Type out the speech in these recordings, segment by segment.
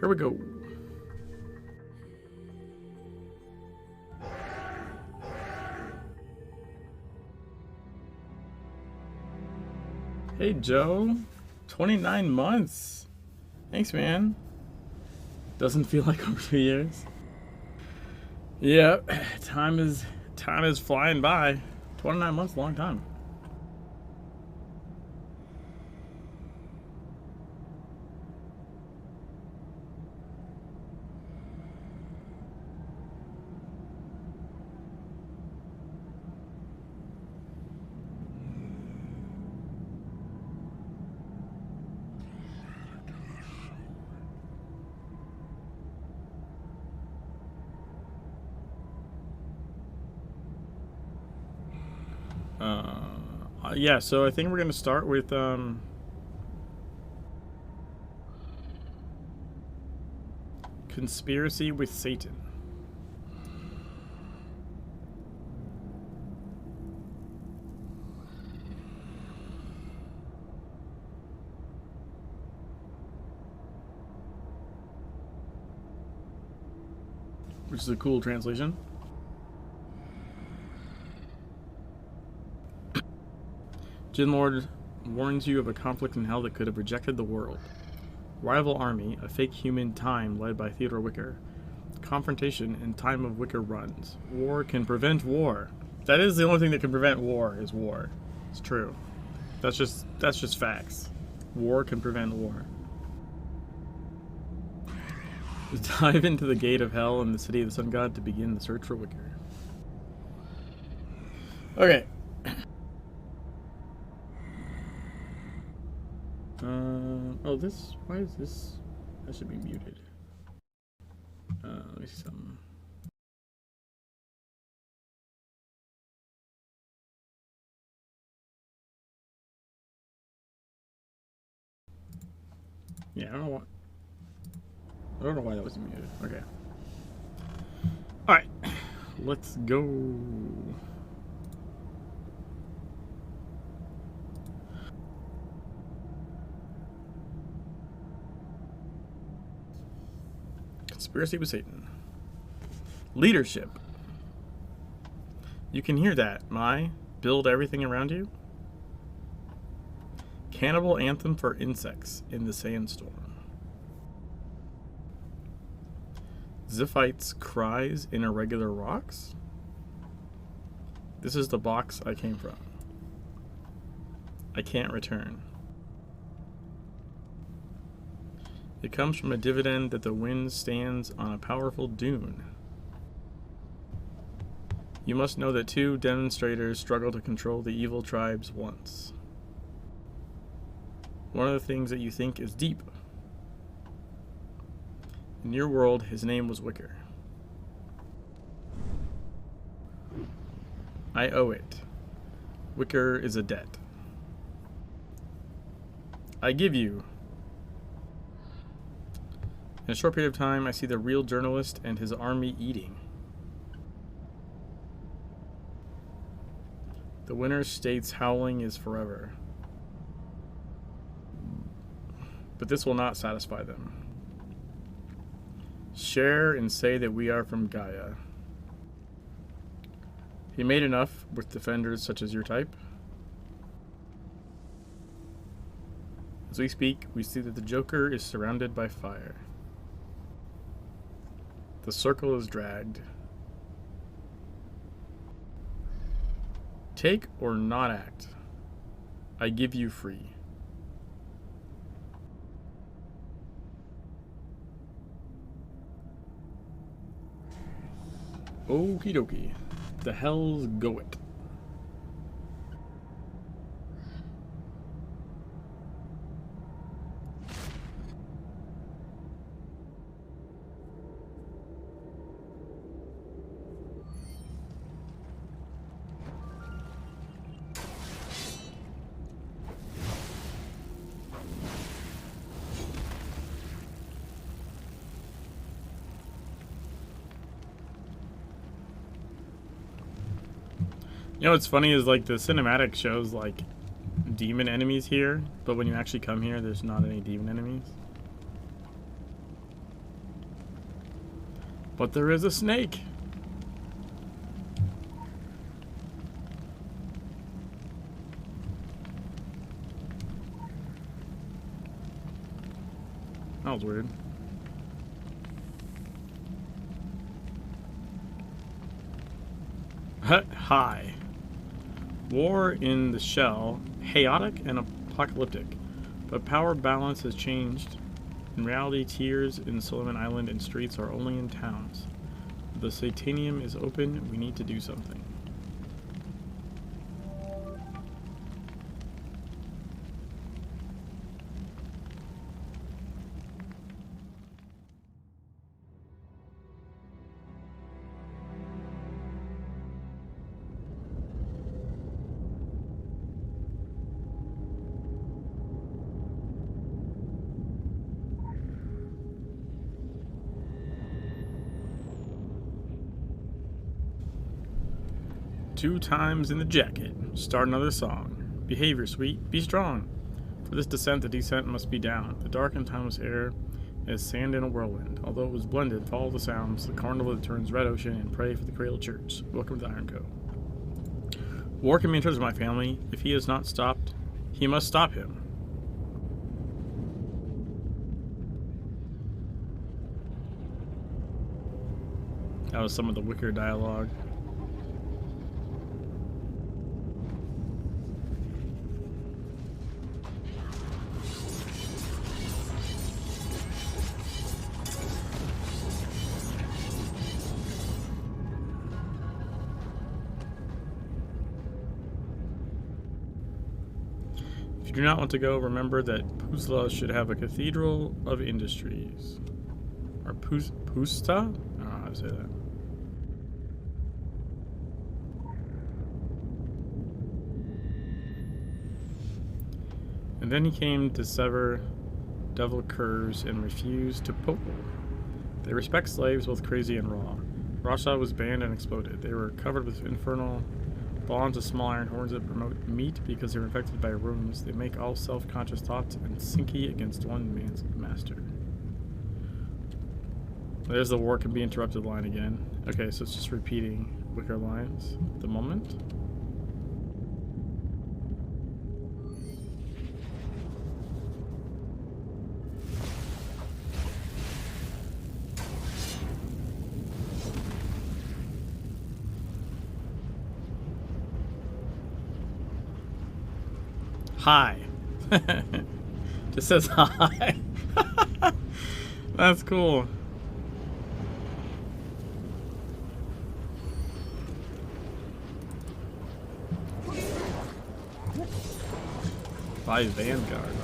Here we go. Hey, Joe. 29 months. Thanks, man. Doesn't feel like over 2 years. Yeah, time is flying by. 29 months, a long time. Yeah, so I think we're going to start with Conspiracy with Satan. Which is a cool translation. Jinlord warns you of a conflict in hell that could have rejected the world. Rival army, a fake human time led by Theodore Wicker. Confrontation in time of Wicker runs. War can prevent war. That is the only thing that can prevent war, is war. It's true. That's just facts. War can prevent war. Dive into the gate of hell in the city of the sun god to begin the search for Wicker. Okay. Oh, this. Why is this? That should be muted. Let me see something. Yeah, I don't know why that was muted. Okay. All right, let's go. Conspiracy with Satan. Leadership. You can hear that. Build everything around you. Cannibal anthem for insects in the sandstorm. Ziphites cries in irregular rocks. This is the box I came from. I can't return. It comes from a dividend that the wind stands on a powerful dune. You must know that 2 demonstrators struggle to control the evil tribes once. One of the things that you think is deep. In your world, his name was Wicker. I owe it. Wicker is a debt. I give you. In a short period of time, I see the real journalist and his army eating. The winner states howling is forever. But this will not satisfy them. Share and say that we are from Gaia. He made enough with defenders such as your type. As we speak, we see that the Joker is surrounded by fire. The circle is dragged. Take or not act. I give you free. Okie dokie. The hell's go it. You know what's funny is like the cinematic shows like demon enemies here, but when you actually come here, there's not any demon enemies. But there is a snake. That was weird. Hi. War in the shell, chaotic and apocalyptic, but power balance has changed. In reality, tears in Solomon Island and streets are only in towns. The Satanium is open. We need to do something. 2 times in the jacket. Start another song. Behavior, sweet. Be strong. For this descent, the descent must be down. The dark and timeless air is sand in a whirlwind. Although it was blended, follow the sounds. The carnival that turns red ocean and pray for the cradle church. Welcome to the Iron Co. War can be interrupted, my family. If he has not stopped, he must stop him. That was some of the Wicker dialogue. If you do not want to go, remember that Puzla should have a cathedral of industries. Or Pusta? I don't know how to say that. And then he came to sever devil curs and refused to popal. They respect slaves, both crazy and raw. Rasha was banned and exploded. They were covered with infernal bonds of small iron horns that promote meat because they were infected by rooms. They make all self-conscious thoughts and sinky against one man's master. There's the war can be interrupted line again. Okay, so it's just repeating Wicker lines at the moment. Hi. Just says hi. That's cool. By Vanguard.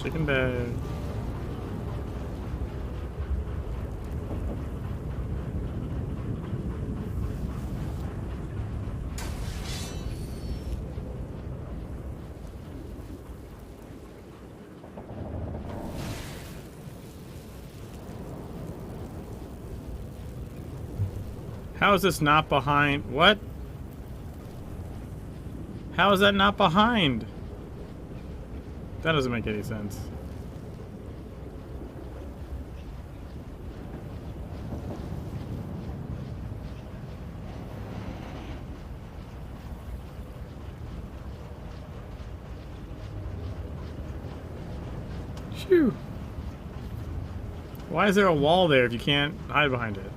Chicken bag. How is this not behind? What? How is that not behind? That doesn't make any sense. Phew. Why is there a wall there if you can't hide behind it?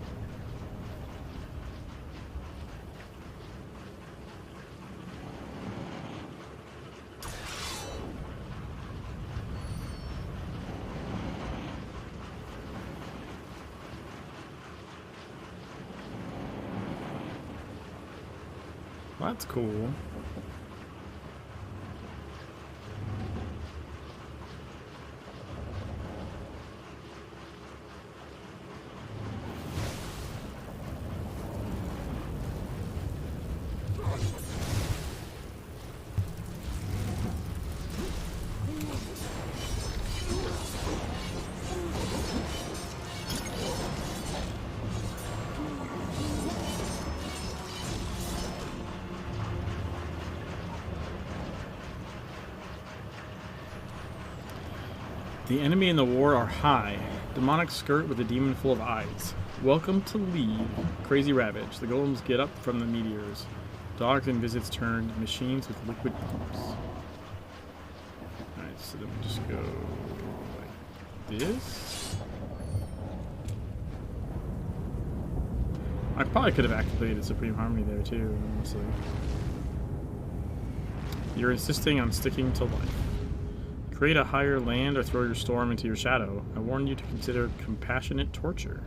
That's cool. The enemy in the war are high. Demonic skirt with a demon full of eyes. Welcome to leave. Crazy ravage. The golems get up from the meteors. Dogs and visits turned machines with liquid pumps. Alright, so then we just go like this. I probably could have activated Supreme Harmony there too, honestly. You're insisting on sticking to life. Create a higher land or throw your storm into your shadow. I warn you to consider compassionate torture.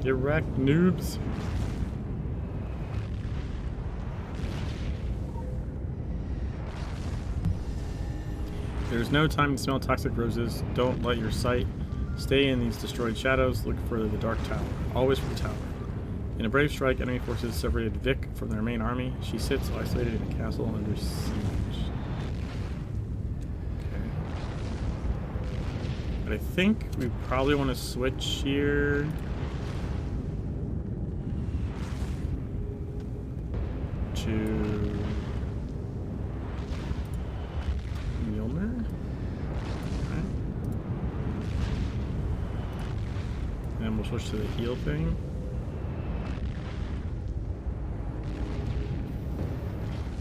Get wrecked, noobs. There's no time to smell toxic roses. Don't let your sight stay in these destroyed shadows. Look for the Dark Tower. Always for the tower. In a brave strike, enemy forces separated Vic from their main army. She sits isolated in a castle under siege. Okay. But I think we probably want to switch here. To Mjolnir. Right. And we'll switch to the heal thing.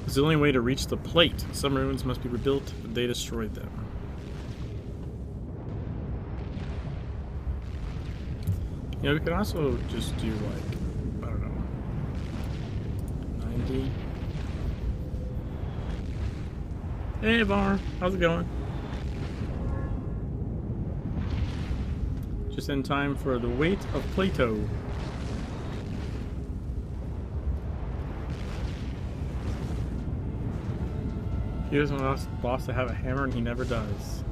It's the only way to reach the plate. Some ruins must be rebuilt, but they destroyed them. You know, we could also just do like, I don't know, 90. Hey, Var, how's it going? Just in time for the weight of Plato. He doesn't want his boss to have a hammer, and he never does.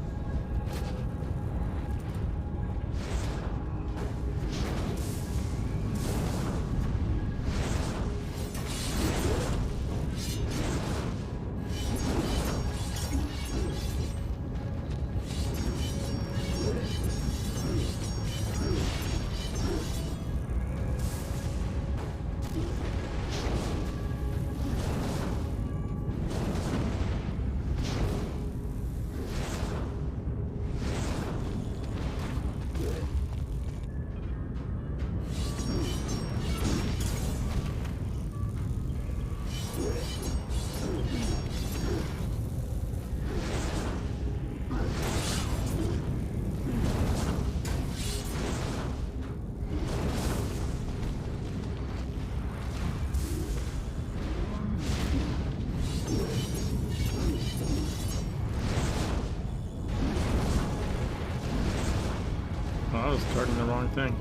I was starting the wrong thing.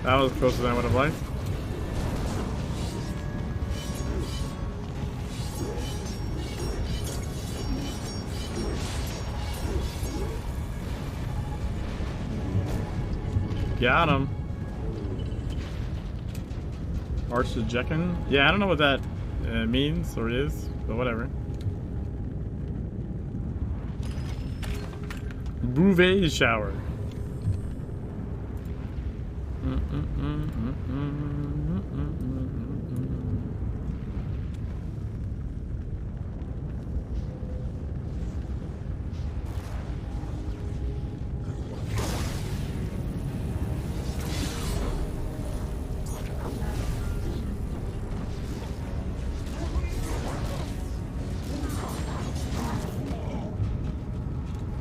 That was closer than I would have liked. Got him. Arch to Jekken. Yeah, I don't know what that means or is, but whatever. Bouvet shower.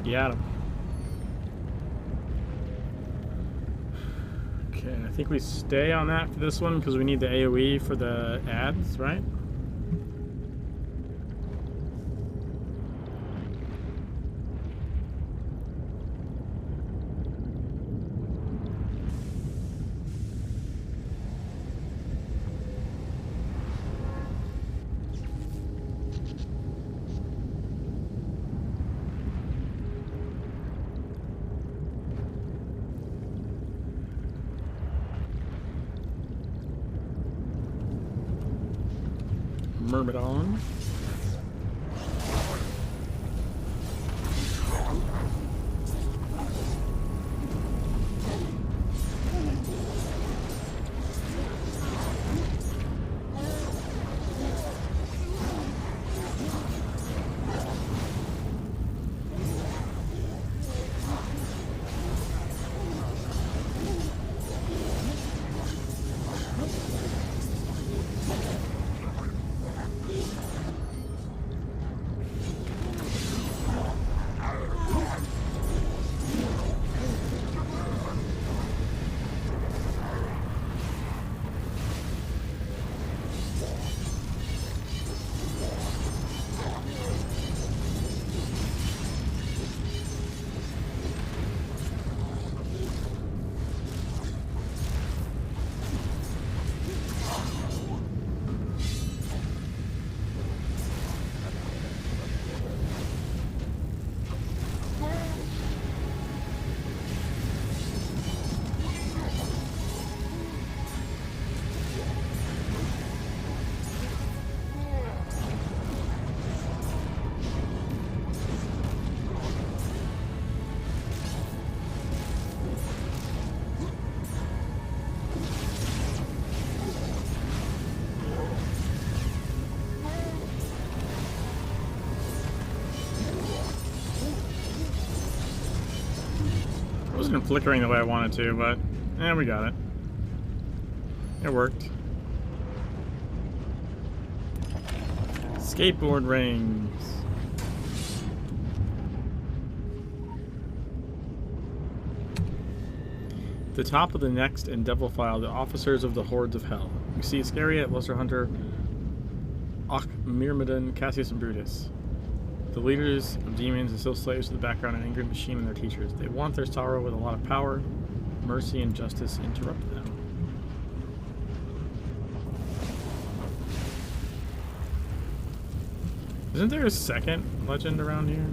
Got him. Okay, I think we stay on that for this one because we need the AoE for the ads, right? Myrmidon. Wasn't flickering the way I wanted to, but we got it. It worked. Skateboard rings. At the top of the next and devil file, the officers of the hordes of hell. We see Iscariot, Luster Hunter, Och, Myrmidon, Cassius, and Brutus. The leaders of demons are still slaves to the background and angry machine and their teachers. They want their sorrow with a lot of power. Mercy and justice interrupt them. Isn't there a second legend around here?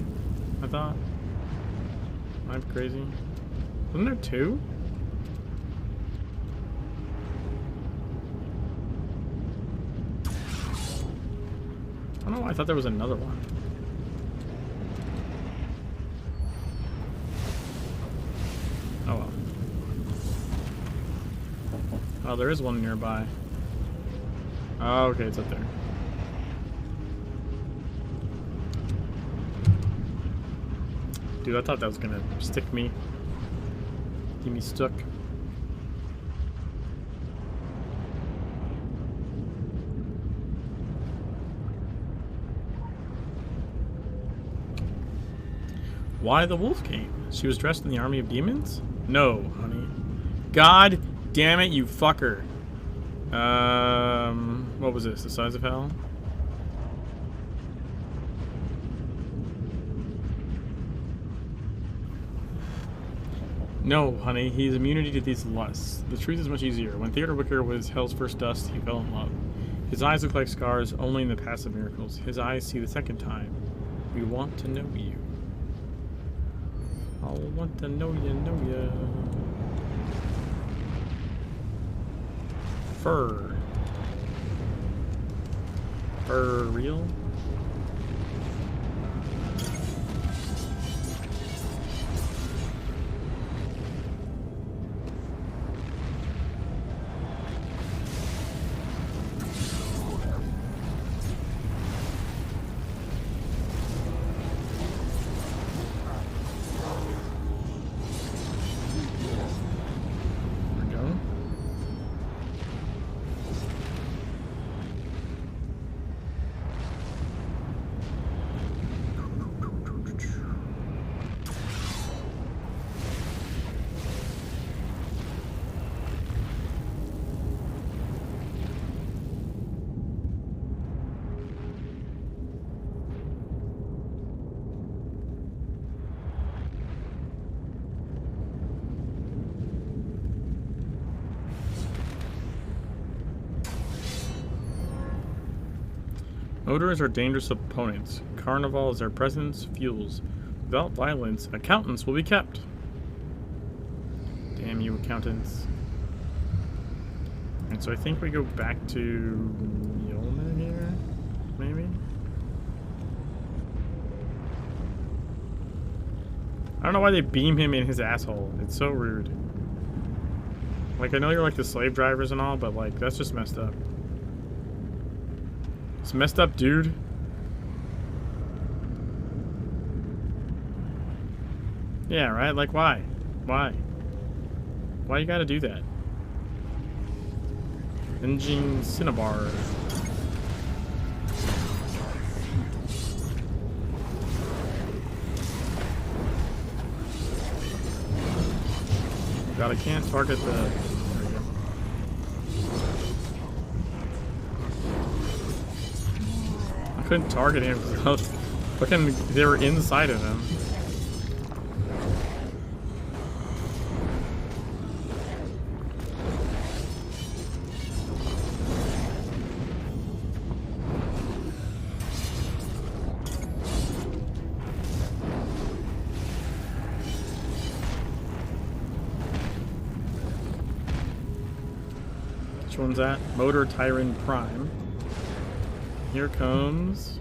I thought. Am I crazy? Isn't there two? I don't know why I thought there was another one. Oh well. Oh, there is one nearby. Oh, okay, it's up there. Dude, I thought that was gonna stick me. Get me stuck. Why the wolf came? She was dressed in the army of demons? No, honey. God damn it, you fucker. What was this? The size of hell? No, honey, he's immunity to these lusts. The truth is much easier. When Theodore Wicker was hell's first dust, he fell in love. His eyes look like scars only in the past of miracles. His eyes see the second time. We want to know you. I want to know ya. Fur. Fur real? Odors are dangerous opponents. Carnival is their presence, fuels. Without violence, accountants will be kept. Damn you, accountants. And so I think we go back to Yolna here. don't know why they beam him in his asshole. It's so rude. Like, I know you're like the slave drivers and all, but like, that's just messed up. It's messed up, dude. Yeah, right? Like, why? Why? Why you gotta do that? Engine Cinnabar. God, I can't target the... There we go. I couldn't target him because fucking they were inside of him. Which one's that? Motor Tyrant Prime. Here comes...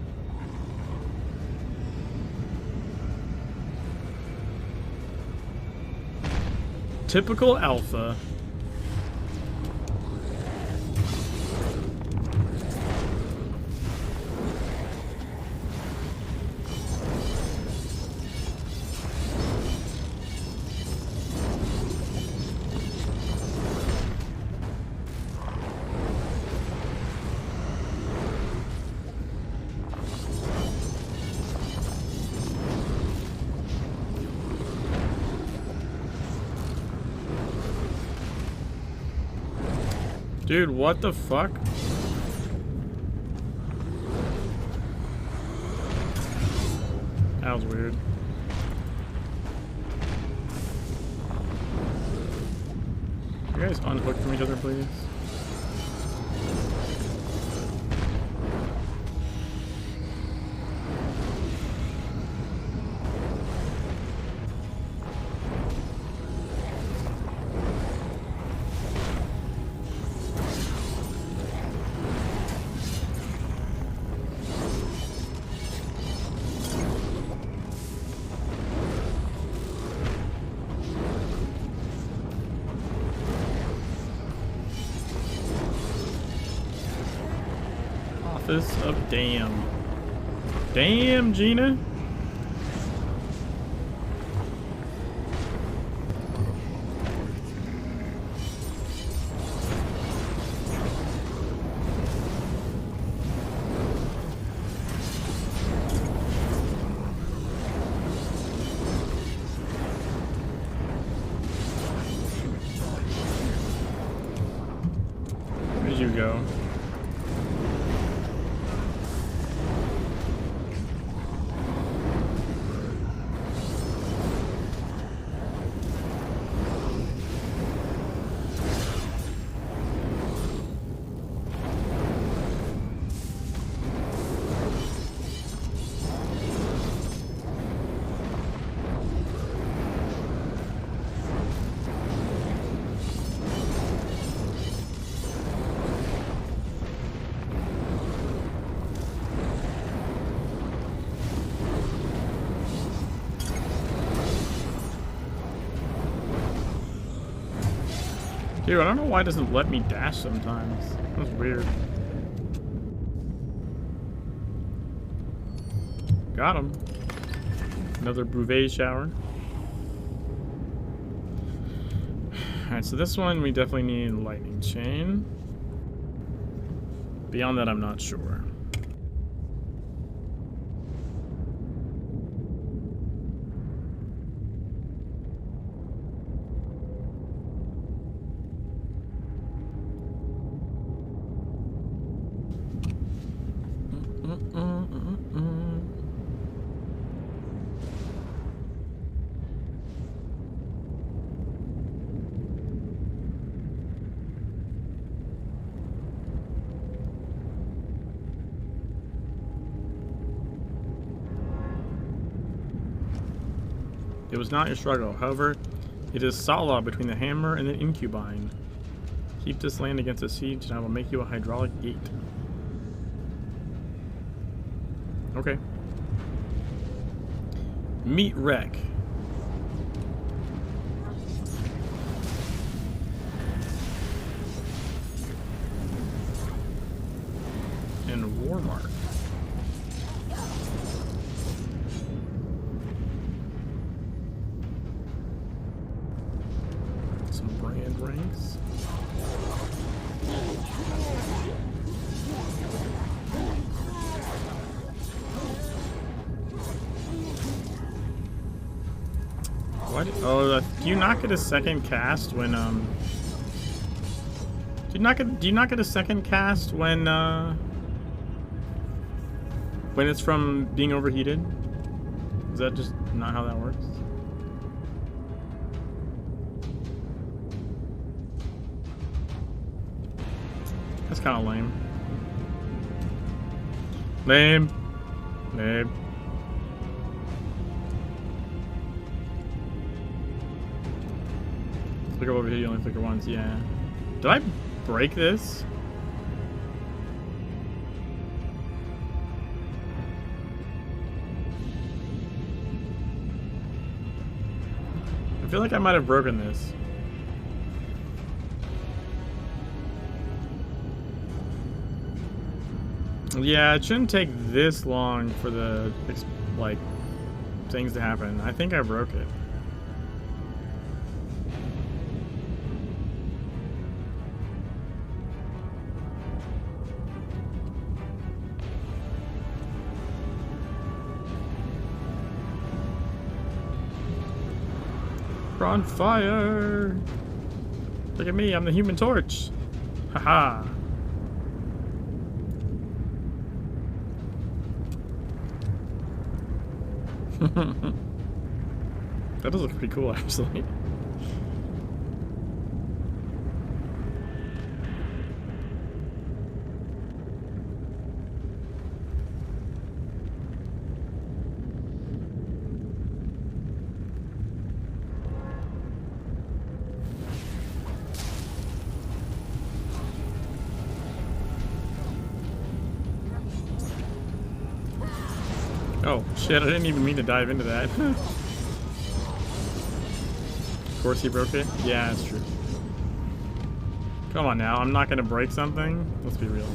Typical Alpha. Dude, what the fuck? That was weird. You guys unhook from each other, please? Office of Damn. Damn, Gina. Where'd you go? Dude, I don't know why it doesn't let me dash sometimes. That's weird. Got him. Another Bouvet shower. Alright, so this one we definitely need lightning chain. Beyond that, I'm not sure. It was not your struggle. However, it is Sala between the hammer and the incubine. Keep this land against a siege and I will make you a hydraulic gate. Okay. Meat wreck. war mark. Some brand ranks. What? Oh, do you not get a second cast when do you not get a second cast when it's from being overheated? Is that just not how that works? That's kind of lame. Lame. Lame. Flicker over here, you only flicker once, yeah. Did I break this? I feel like I might have broken this. Yeah, it shouldn't take this long for the, like, things to happen. I think I broke it. We're on fire! Look at me, I'm the Human Torch! Haha! That does look pretty cool, actually. Oh, shit, I didn't even mean to dive into that. Of course he broke it? Yeah, that's true. Come on now, I'm not gonna break something? Let's be real.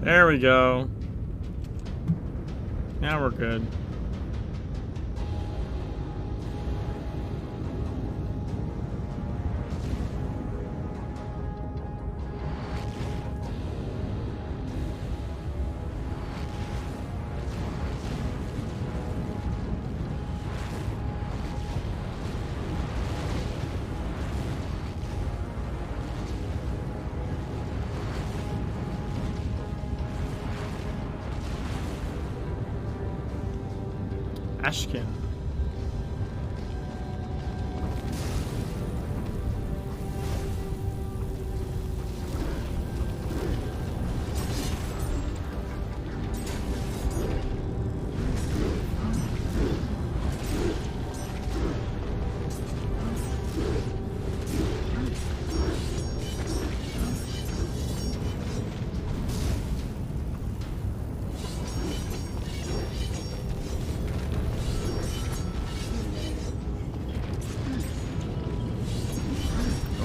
There we go. Now we're good. Ashkin.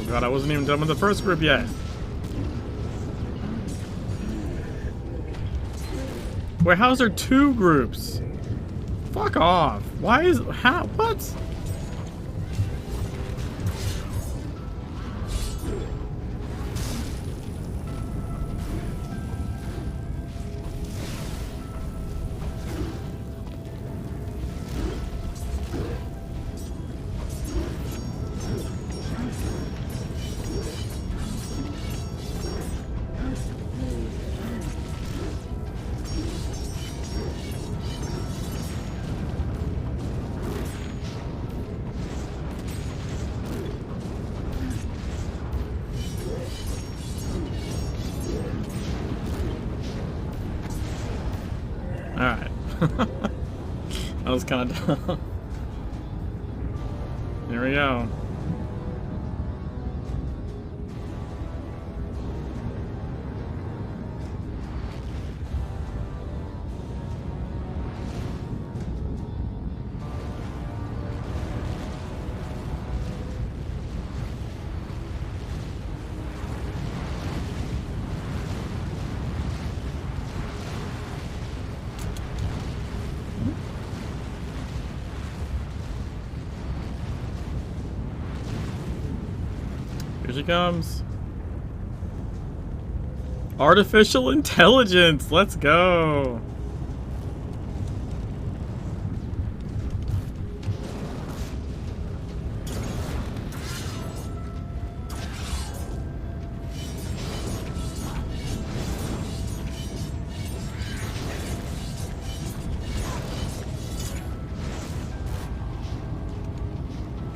God, I wasn't even done with the first group yet. Wait, how's there two groups? Fuck off. Why is... How? What? That was kind of dumb. Here we go. Here she comes. Artificial intelligence. Let's go.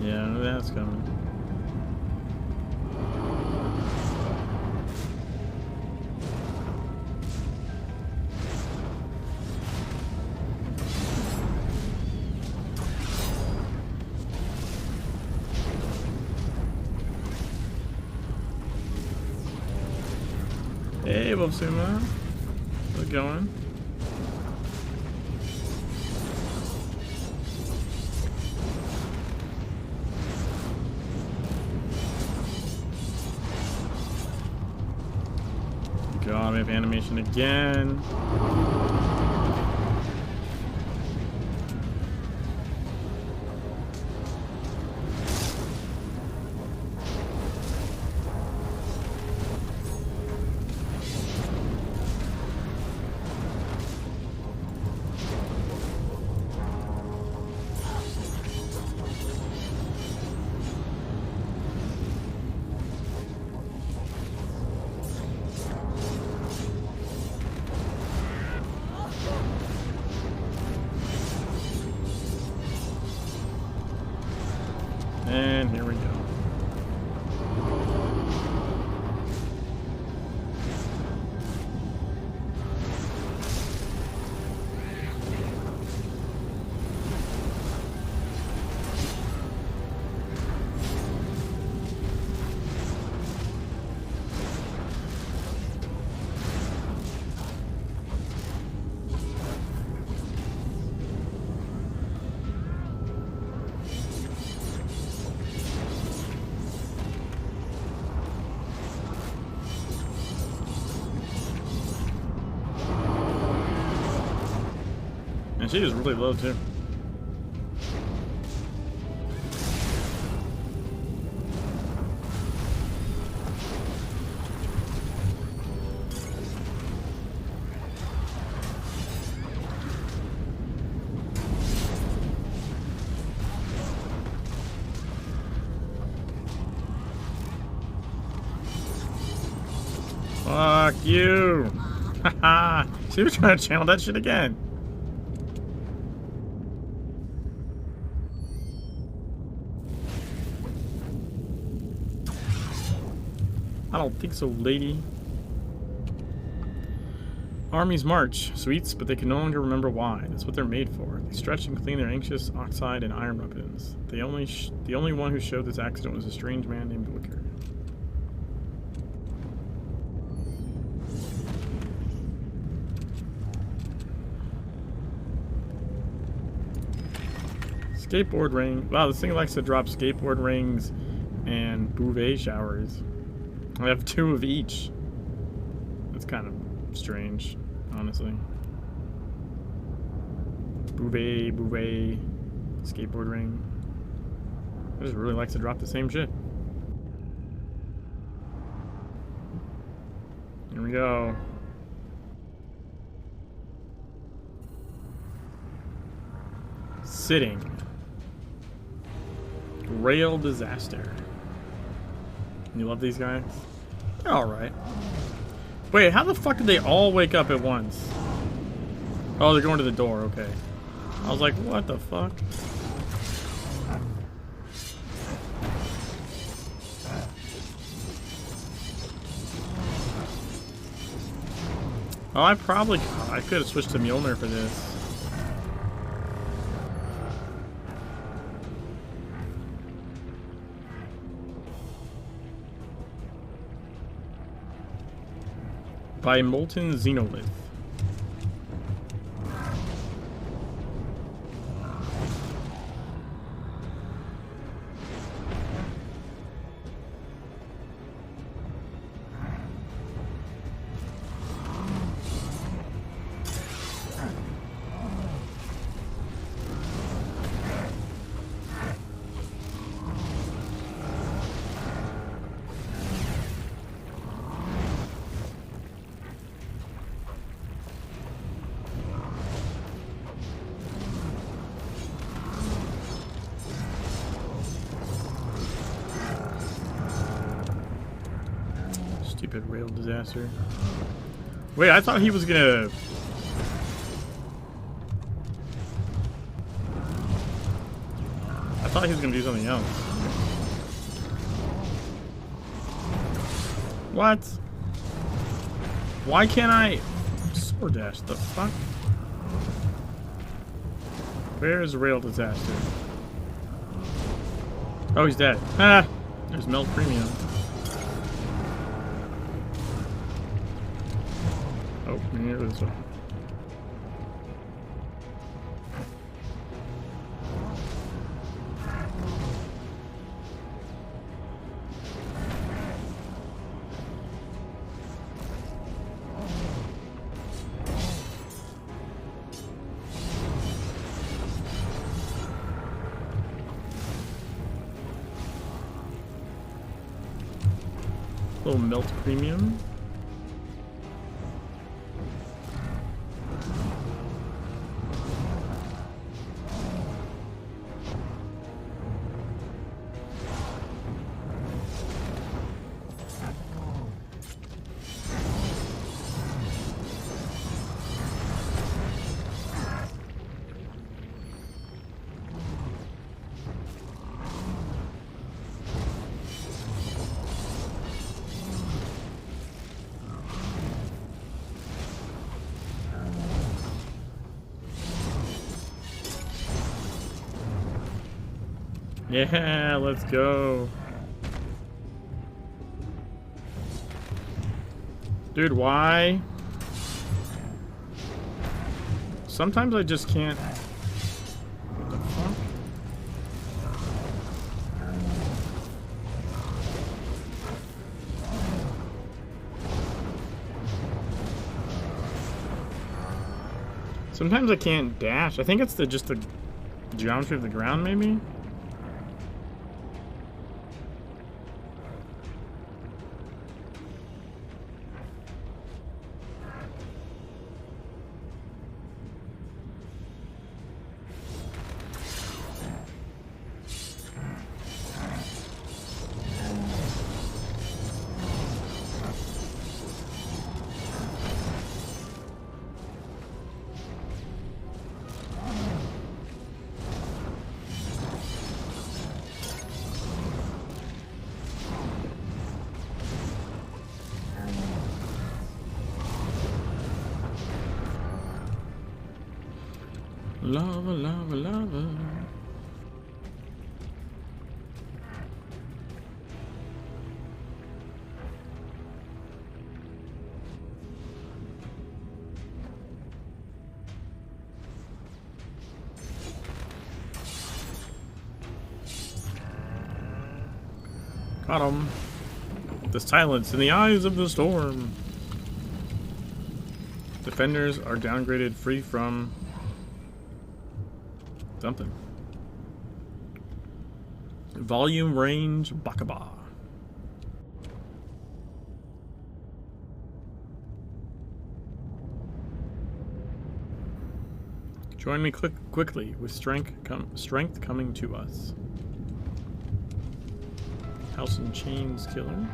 Yeah, I knew that's coming. Hey, Bobsuma. How's it going? God, we have animation again. And here we go. And she is really low too. Fuck you! Haha! She was trying to channel that shit again. I don't think so, lady. Armies march. Sweets, but they can no longer remember why. That's what they're made for. They stretch and clean their anxious oxide and iron weapons. The only one who showed this accident was a strange man named Wicker. Skateboard ring. Wow, this thing likes to drop skateboard rings and bouvet showers. I have 2 of each. That's kind of strange, honestly. Bouvet, skateboard ring. It just really likes to drop the same shit. Here we go. Sitting. Rail disaster. You love these guys? They're alright. Wait, how the fuck did they all wake up at once? Oh, they're going to the door, okay. I was like, what the fuck? Oh, I could have switched to Mjolnir for this. By molten xenolith. Stupid rail disaster. Wait, I thought he was gonna... I thought he was gonna do something else. What? Why can't I sword dash? The fuck? Where's rail disaster? Oh, he's dead. Ah! There's Melt Premium. Oh, near this one. Little Melt Premium. Yeah, let's go. Dude, why? Sometimes I just can't. What the fuck? Sometimes I can't dash. I think it's just the geometry of the ground, maybe? Lava, lava, lava. Got him. The silence in the eyes of the storm. Defenders are downgraded free from something. Volume range Bakaba. Join me quickly with strength coming to us. House and Chains Killer.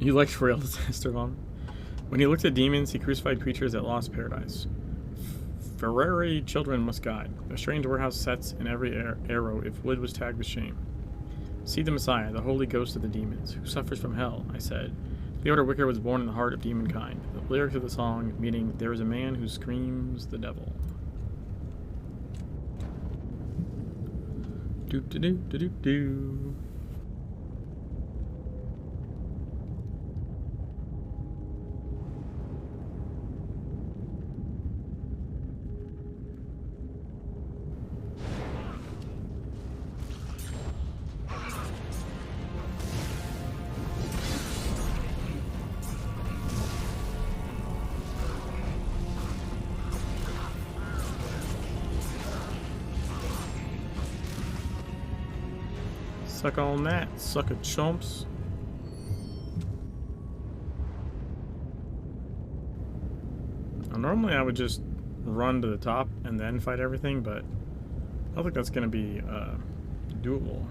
He liked Rail Disaster on. When he looked at demons, he crucified creatures that lost paradise. Ferrari children must guide. A strange warehouse sets in every arrow if wood was tagged with shame. See the Messiah, the holy ghost of the demons, who suffers from hell, I said. Theodore Wicker was born in the heart of demonkind. The lyrics of the song meaning there is a man who screams the devil. Doop da doo da doop doo. Suck on that, sucker chumps. Now, normally I would just run to the top and then fight everything, but I don't think that's going to be doable.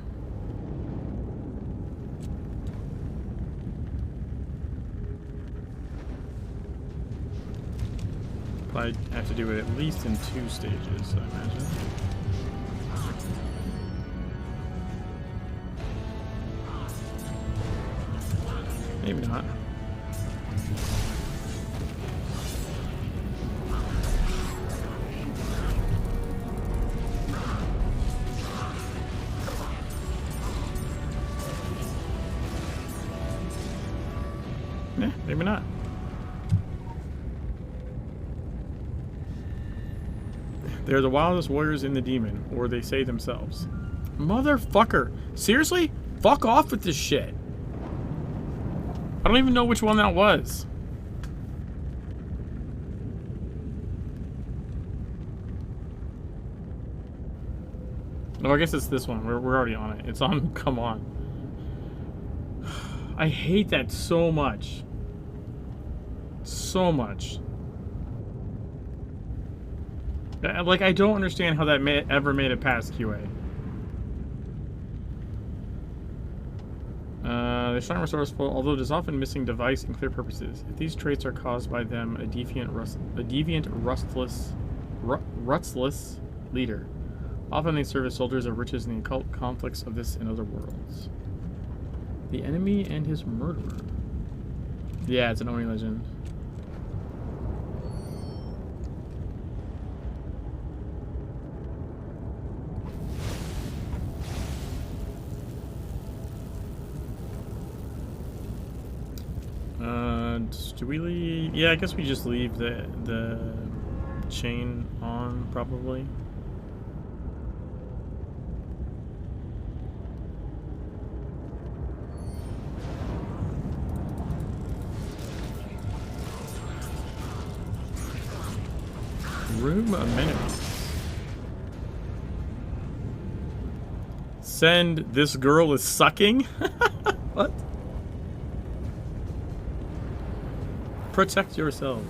Probably have to do it at least in 2 stages, I imagine. Maybe not. Maybe not. They're the wildest warriors in the demon, or they say themselves. Motherfucker! Seriously? Fuck off with this shit. I don't even know which one that was. No, I guess it's this one. We're already on it. It's on. Come on. I hate that so much. So much. Like, I don't understand how that ever made it past QA. They're strong, resourceful, although it is often missing device and clear purposes. If these traits are caused by them, a deviant, rustless leader. Often they serve as soldiers of riches in the occult conflicts of this and other worlds. The enemy and his murderer. Yeah, it's an Oni legend. Do we leave? Yeah, I guess we just leave the chain on, probably. Room amenities. Send this girl is sucking? What? Protect yourself.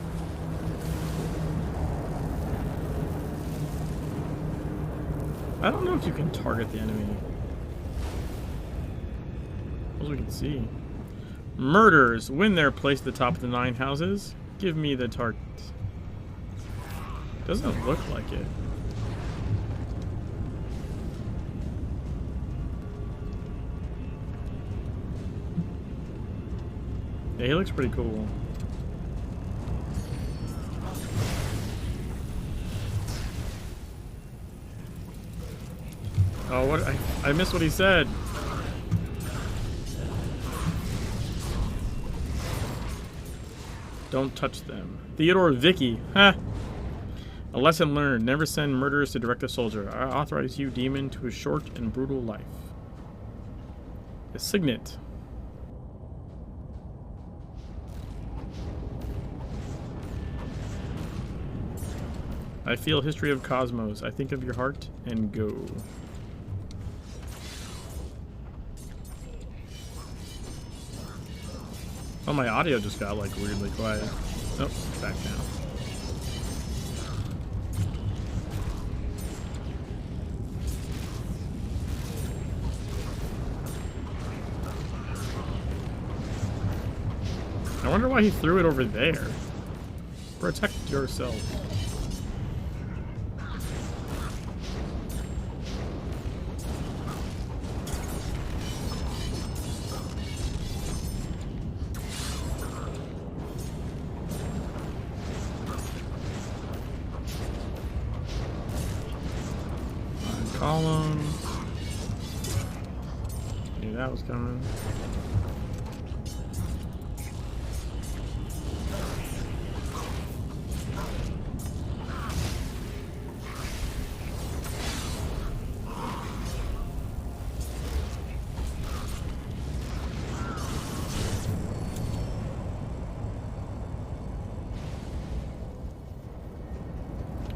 I don't know if you can target the enemy. As we can see. Murders. When they're placed at the top of the 9 houses, give me the target. Doesn't look like it. Yeah, he looks pretty cool. Oh, what? I missed what he said. Don't touch them. Theodore Vicky. Huh. A lesson learned. Never send murderers to direct a soldier. I authorize you, demon, to a short and brutal life. A signet. I feel history of cosmos. I think of your heart and go. Oh, my audio just got like weirdly quiet. Oh, back now. I wonder why he threw it over there. Protect yourself. column. Knew that was coming.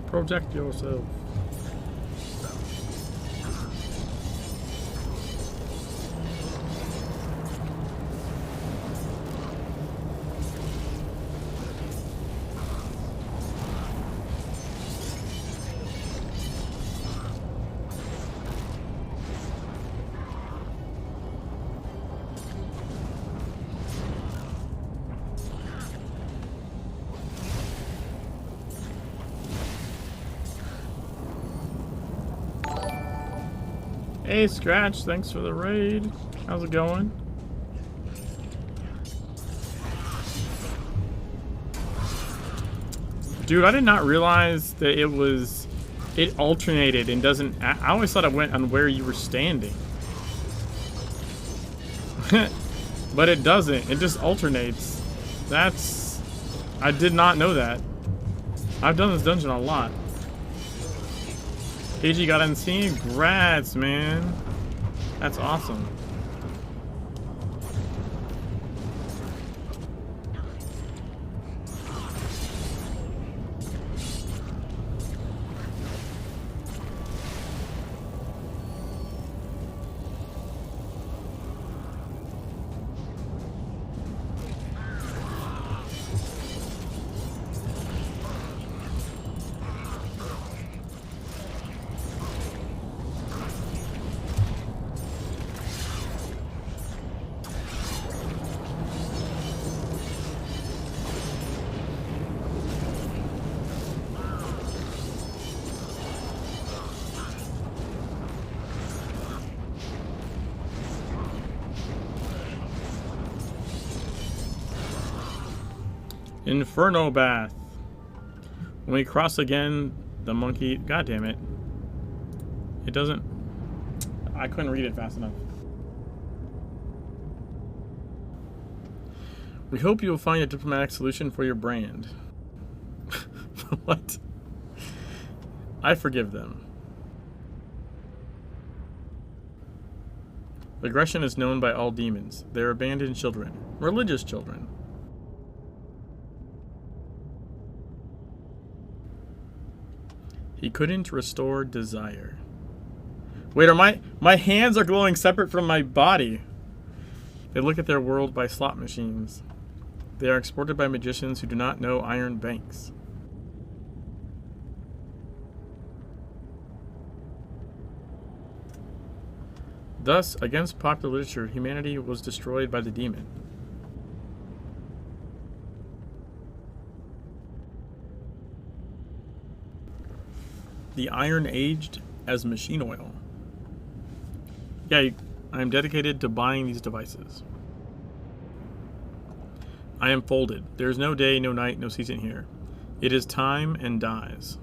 Protect yourself. Hey Scratch, thanks for the raid. How's it going? Dude, I did not realize that it alternated and doesn't, I always thought it went on where you were standing. But it doesn't, it just alternates. I did not know that. I've done this dungeon a lot. AG got unseen? Grats, man. That's awesome. Inferno Bath. When we cross again, the monkey... God damn it. It doesn't... I couldn't read it fast enough. We hope you will find a diplomatic solution for your brand. What? I forgive them. Aggression is known by all demons. They are abandoned children. Religious children. He couldn't restore desire. Wait, are my hands are glowing separate from my body. They look at their world by slot machines. They are exported by magicians who do not know iron banks. Thus, against popular literature, humanity was destroyed by the demon. The iron aged as machine oil. Yeah, I am dedicated to buying these devices. I am folded. There is no day, no night, no season here. It is time and dies.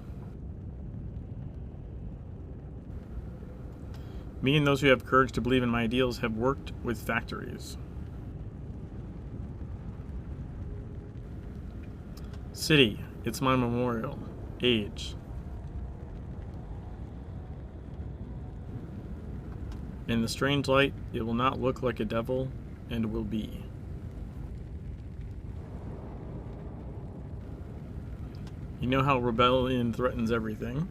Me and those who have courage to believe in my ideals have worked with factories. City, it's my memorial. Age. In the strange light, it will not look like a devil, and will be. You know how rebellion threatens everything.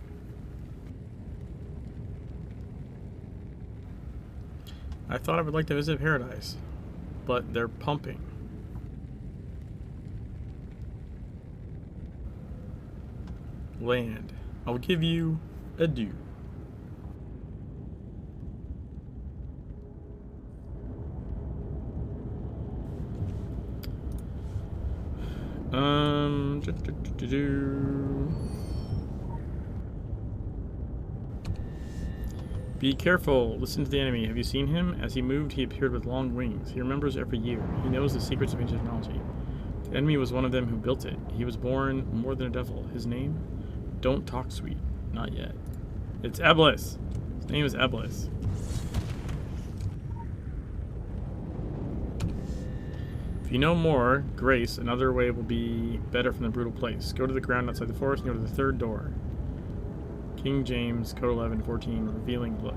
I thought I would like to visit paradise, but they're pumping. Land. I'll give you a due. Be careful. Listen to the enemy. Have you seen him? As he moved, he appeared with long wings. He remembers every year. He knows the secrets of ancient technology. The enemy was one of them who built it. He was born more than a devil. His name? Don't talk sweet. Not yet. It's Eblis. name is Eblis. If you know more, Grace, another way will be better from the brutal place. Go to the ground outside the forest and go to the third door. King James, Code 11:14, revealing look.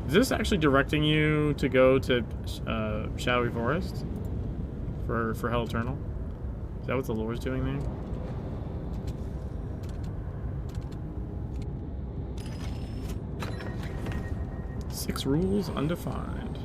Is this actually directing you to go to Shadowy Forest for Hell Eternal? Is that what the lore's doing there? Six rules undefined.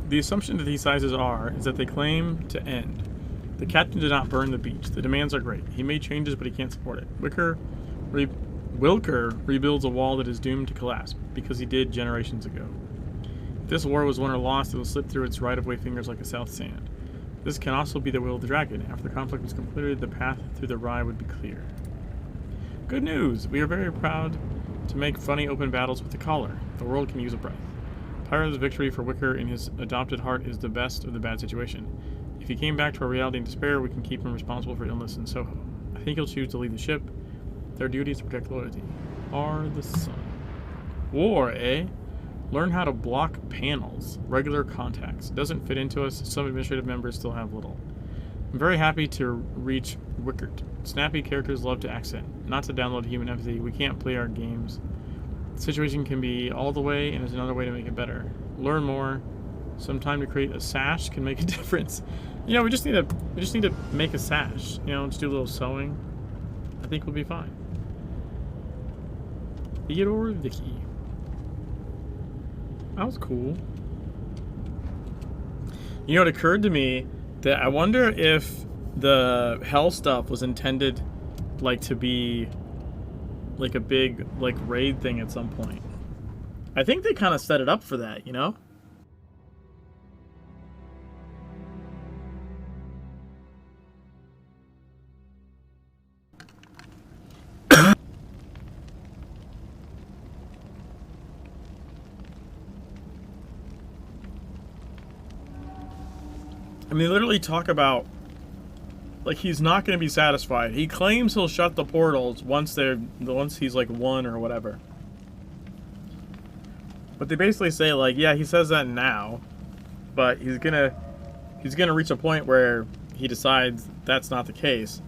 The assumption that these sizes is that they claim to end. The captain did not burn the beach. The demands are great. He made changes, but he can't support it. Wilker rebuilds a wall that is doomed to collapse, because he did generations ago. If this war was won or lost, it will slip through its right-of-way fingers like a south sand. This can also be the will of the dragon. After the conflict was completed, the path through the rye would be clear. Good news! We are very proud to make funny open battles with the collar. The world can use a breath. Pyro's victory for Wicker in his adopted heart is the best of the bad situation. If he came back to our reality in despair, we can keep him responsible for illness in Soho. I think he'll choose to leave the ship. Their duty is to protect loyalty. Are the sun. War, eh? Learn how to block panels. Regular contacts. Doesn't fit into us. Some administrative members still have little. I'm very happy to reach Wickert. Snappy characters love to accent. Not to download human empathy. We can't play our games. The situation can be all the way, and there's another way to make it better. Learn more. Some time to create a sash can make a difference. You know, we just need to make a sash. You know, just do a little sewing. I think we'll be fine. Theodore Vicky. That was cool. You know, it occurred to me that I wonder if the hell stuff was intended, like, to be like a big, like, raid thing at some point. I think they kind of set it up for that, you know? I mean, they literally talk about, like, he's not going to be satisfied. He claims he'll shut the portals once he's like won or whatever. But they basically say, like, yeah, he says that now, but he's gonna reach a point where he decides that's not the case.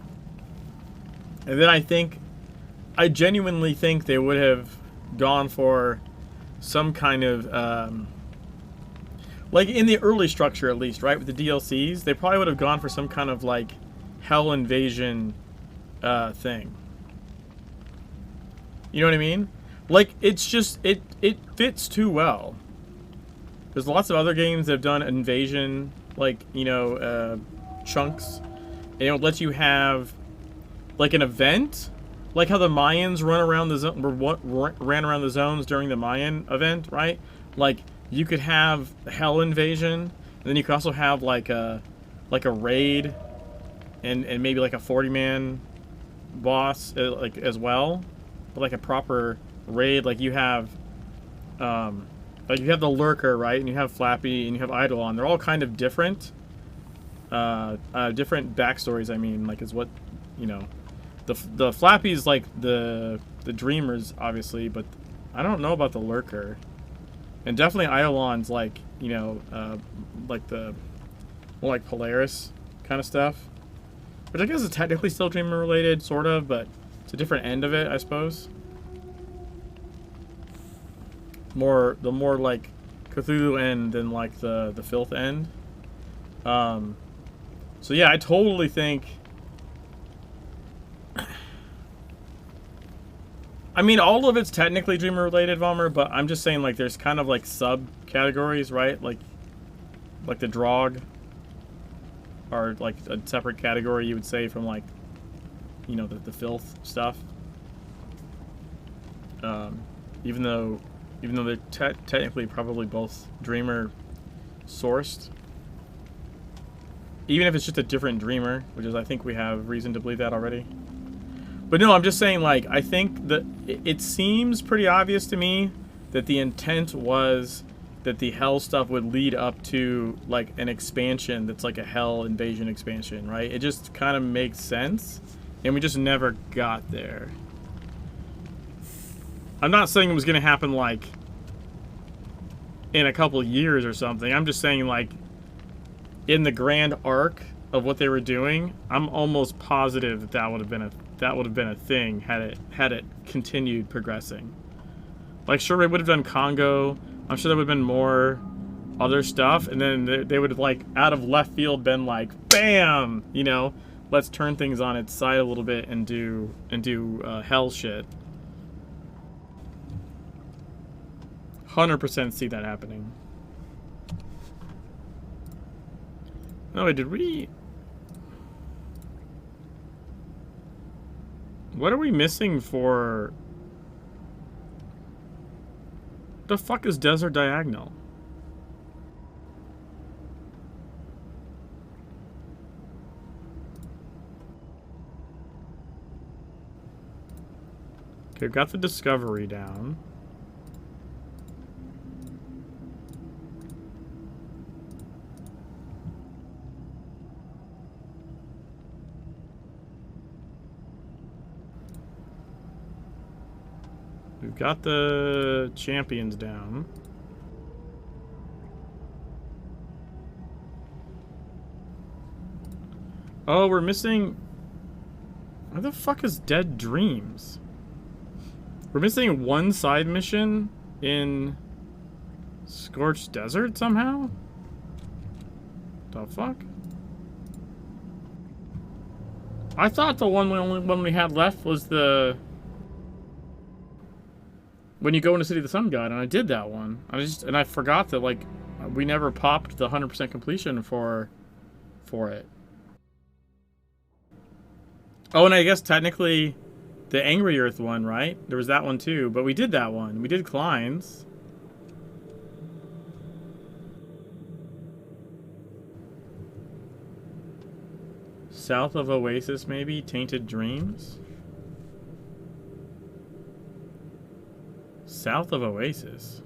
And then I genuinely think they would have gone for some kind of like in the early structure at least, right, with the DLCs, they probably would have gone for some kind of like hell invasion thing. You know what I mean? Like, it's just, it fits too well. There's lots of other games that have done invasion, like, you know, chunks. And it lets you have, like, an event. Like how the Mayans ran around the zones during the Mayan event, right? Like, you could have hell invasion, and then you could also have, like a raid, and maybe, like, a 40-man boss, like, as well. But, like, a proper raid, like you have the Lurker, right, and you have Flappy and you have Eidolon. They're all kind of different different backstories. I mean, like, is what, you know, the Flappy's like the Dreamers, obviously, but I don't know about the Lurker. And definitely Eidolon's like, you know, like the more like Polaris kind of stuff, which I guess is technically still Dreamer related, sort of, but it's a different end of it, I suppose. The more like Cthulhu end than like the Filth end. So yeah, I totally think. I mean, all of it's technically Dreamer related, Vomer, but I'm just saying, like, there's kind of like subcategories, right? Like the Drog are like a separate category, you would say, from, like, you know, the Filth stuff. Even though they're technically probably both Dreamer sourced. Even if it's just a different dreamer, which is, I think we have reason to believe that already. But no, I'm just saying, like, I think that it seems pretty obvious to me that the intent was that the Hell stuff would lead up to, like, an expansion that's like a Hell invasion expansion, right? It just kind of makes sense, and we just never got there. I'm not saying it was going to happen, like, in a couple years or something. I'm just saying, like, in the grand arc of what they were doing, I'm almost positive that that would have been a thing had it continued progressing. Like, sure, they would have done Congo. I'm sure there would have been more other stuff, and then they would have, like, out of left field been like, bam, you know, let's turn things on its side a little bit and do Hell shit. 100% see that happening. No, wait, did we... What are we missing for... The fuck is Desert Diagonal? Okay, we've got the Discovery down. We've got the Champions down. Oh, we're missing... Where the fuck is Dead Dreams? We're missing one side mission in Scorched Desert somehow? The fuck? I thought the only one we had left was the... When you go into City of the Sun God, and I did that one. I forgot that, like, we never popped the 100% completion for it. Oh, and I guess technically the Angry Earth one, right? There was that one too, but we did that one. We did Klein's. South of Oasis, maybe? Tainted Dreams? South of Oasis.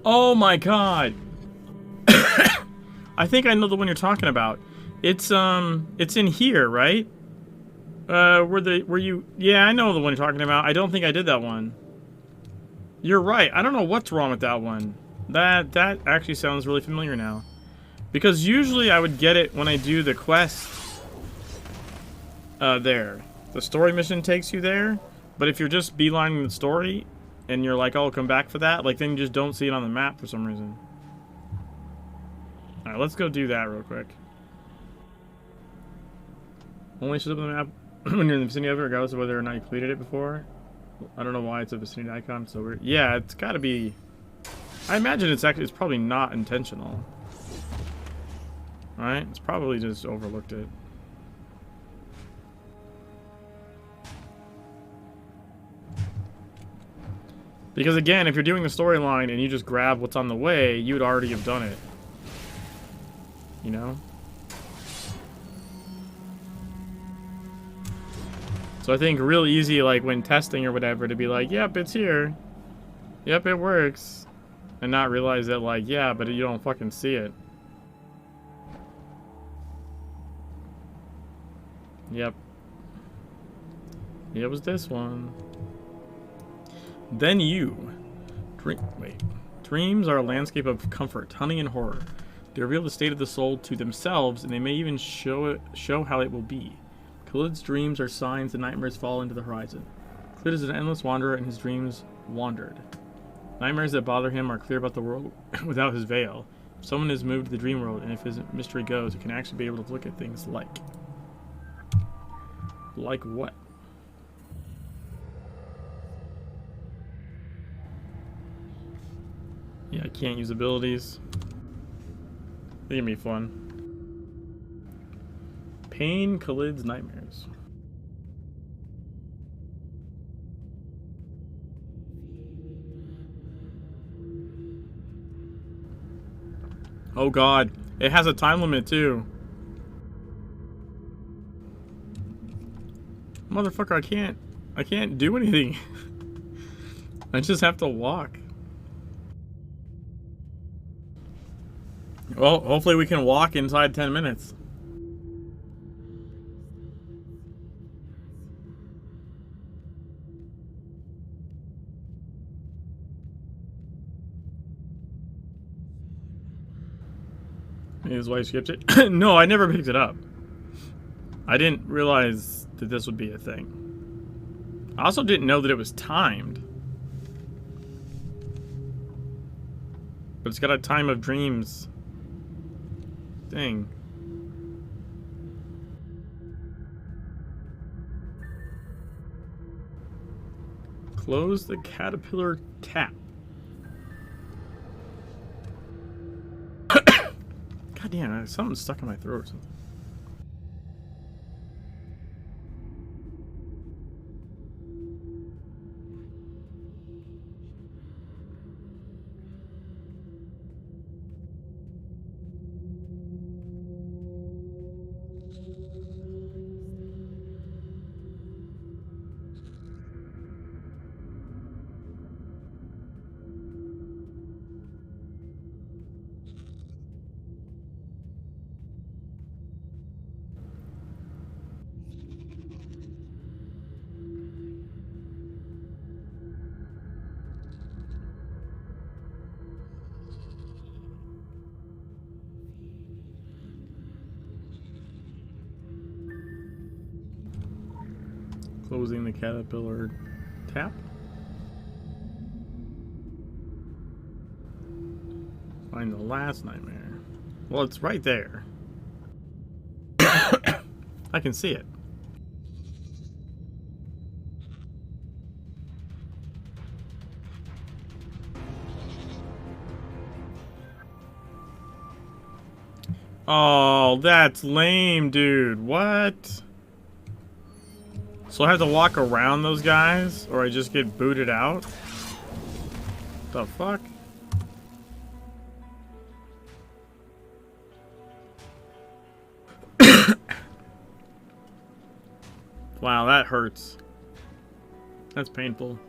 Oh my god. I think I know the one you're talking about. It's in here, right? Were you... Yeah, I know the one you're talking about. I don't think I did that one. You're right. I don't know what's wrong with that one. That actually sounds really familiar now. Because usually I would get it when I do the quest there. The story mission takes you there. But if you're just beelining the story and you're like, oh, I'll come back for that, like, then you just don't see it on the map for some reason. Alright, let's go do that real quick. Only shows up on the map when you're in the vicinity of it, regardless of whether or not you completed it before. I don't know why it's a vicinity icon, so weird. Yeah, it's gotta be... I imagine it's probably not intentional. Right? It's probably just overlooked it. Because again, if you're doing the storyline and you just grab what's on the way, you would already have done it. You know? So I think real easy, like when testing or whatever, to be like, yep, it's here. Yep, it works. And not realize that, like, yeah, but you don't fucking see it. Yep. It was this one. Then you. Dreams are a landscape of comfort, honey, and horror. They reveal the state of the soul to themselves, and they may even show how it will be. Khalid's dreams are signs the nightmares fall into the horizon. Khalid is an endless wanderer, and his dreams wandered. Nightmares that bother him are clear about the world without his veil. If someone is moved to the dream world, and if his mystery goes, it can actually be able to look at things like... Like what? Yeah, I can't use abilities. They're gonna be fun. Pain, Khalid's nightmares. Oh god. It has a time limit too. Motherfucker, I can't do anything. I just have to walk. Well, hopefully we can walk inside 10 minutes. His wife skipped it. No, I never picked it up. I didn't realize that this would be a thing. I also didn't know that it was timed. But it's got a time of dreams thing. Close the caterpillar tap. God damn, something's stuck in my throat or something. Closing the caterpillar tap. Find the last nightmare. Well, it's right there. I can see it. Oh, that's lame, dude. What? So I have to walk around those guys, or I just get booted out? The fuck? Wow, that hurts. That's painful.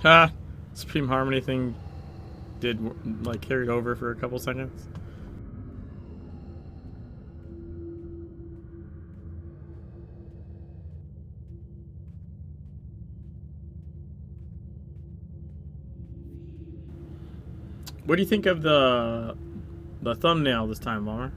Ha! Supreme Harmony thing did, like, carried over for a couple seconds. What do you think of the thumbnail this time, Bomber?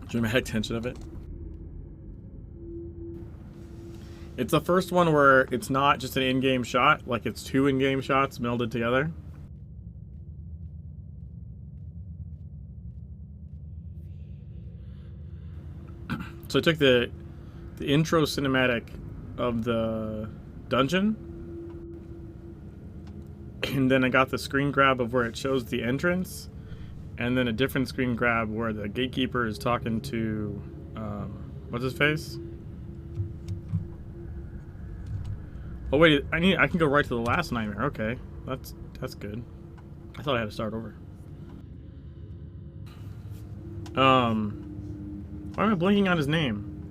Dramatic tension of it. It's the first one where it's not just an in-game shot, like it's two in-game shots melded together. So I took the intro cinematic of the dungeon, and then I got the screen grab of where it shows the entrance, and then a different screen grab where the Gatekeeper is talking to, what's his face? Oh wait, I can go right to the last nightmare. Okay, that's good. I thought I had to start over. Why am I blinking on his name?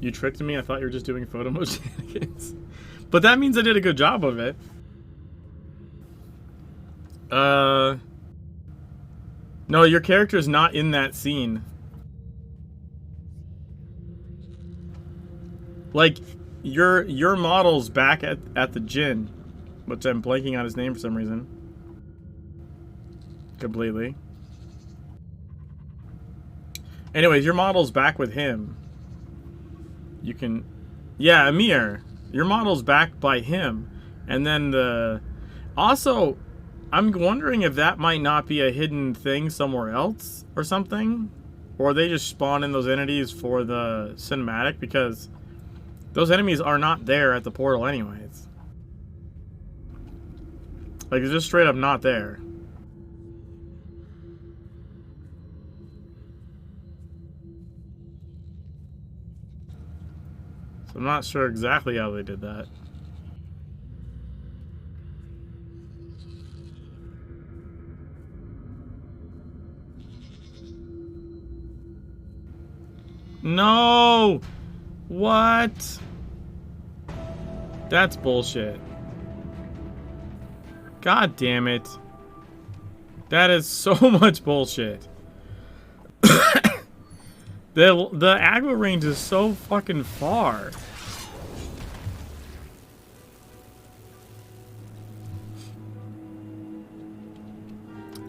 You tricked me. I thought you were just doing PhotoMode shenanigans. But that means I did a good job of it. No, your character is not in that scene. Like, your model's back at the gin, which I'm blanking on his name for some reason. Completely. Anyways, your model's back with him. You can... Yeah, Amir. Your model's back by him. And then the... Also, I'm wondering if that might not be a hidden thing somewhere else or something. Or they just spawn in those entities for the cinematic, because those enemies are not there at the portal anyways. Like, they're just straight up not there. So I'm not sure exactly how they did that. No! What? That's bullshit. God damn it. That is so much bullshit. The aggro range is so fucking far.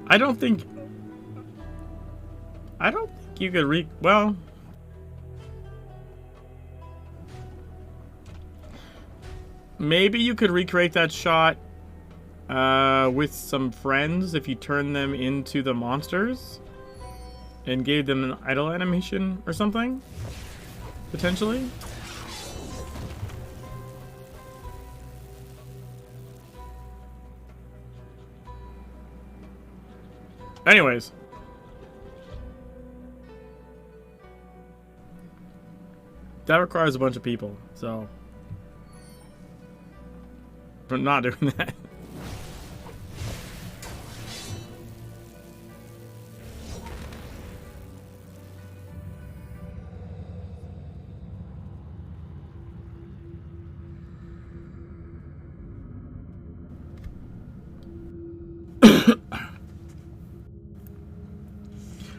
I don't think you could well, maybe you could recreate that shot with some friends if you turn them into the monsters and gave them an idle animation or something, potentially. Anyways, that requires a bunch of people, so we're not doing that.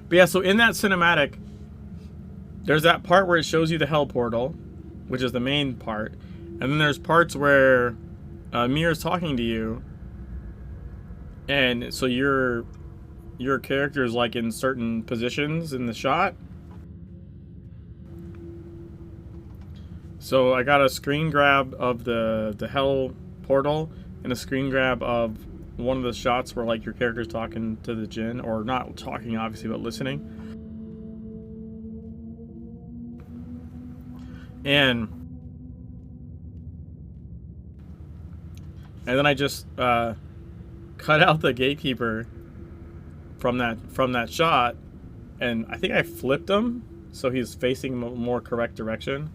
But yeah, so in that cinematic, there's that part where it shows you the hell portal, which is the main part, and then there's parts where Mir's talking to you, and so your character is like in certain positions in the shot. So I got a screen grab of the hell portal and a screen grab of one of the shots where like your character's talking to the djinn, or not talking obviously, but listening. And then I just cut out the gatekeeper from that shot, and I think I flipped him so he's facing a more correct direction,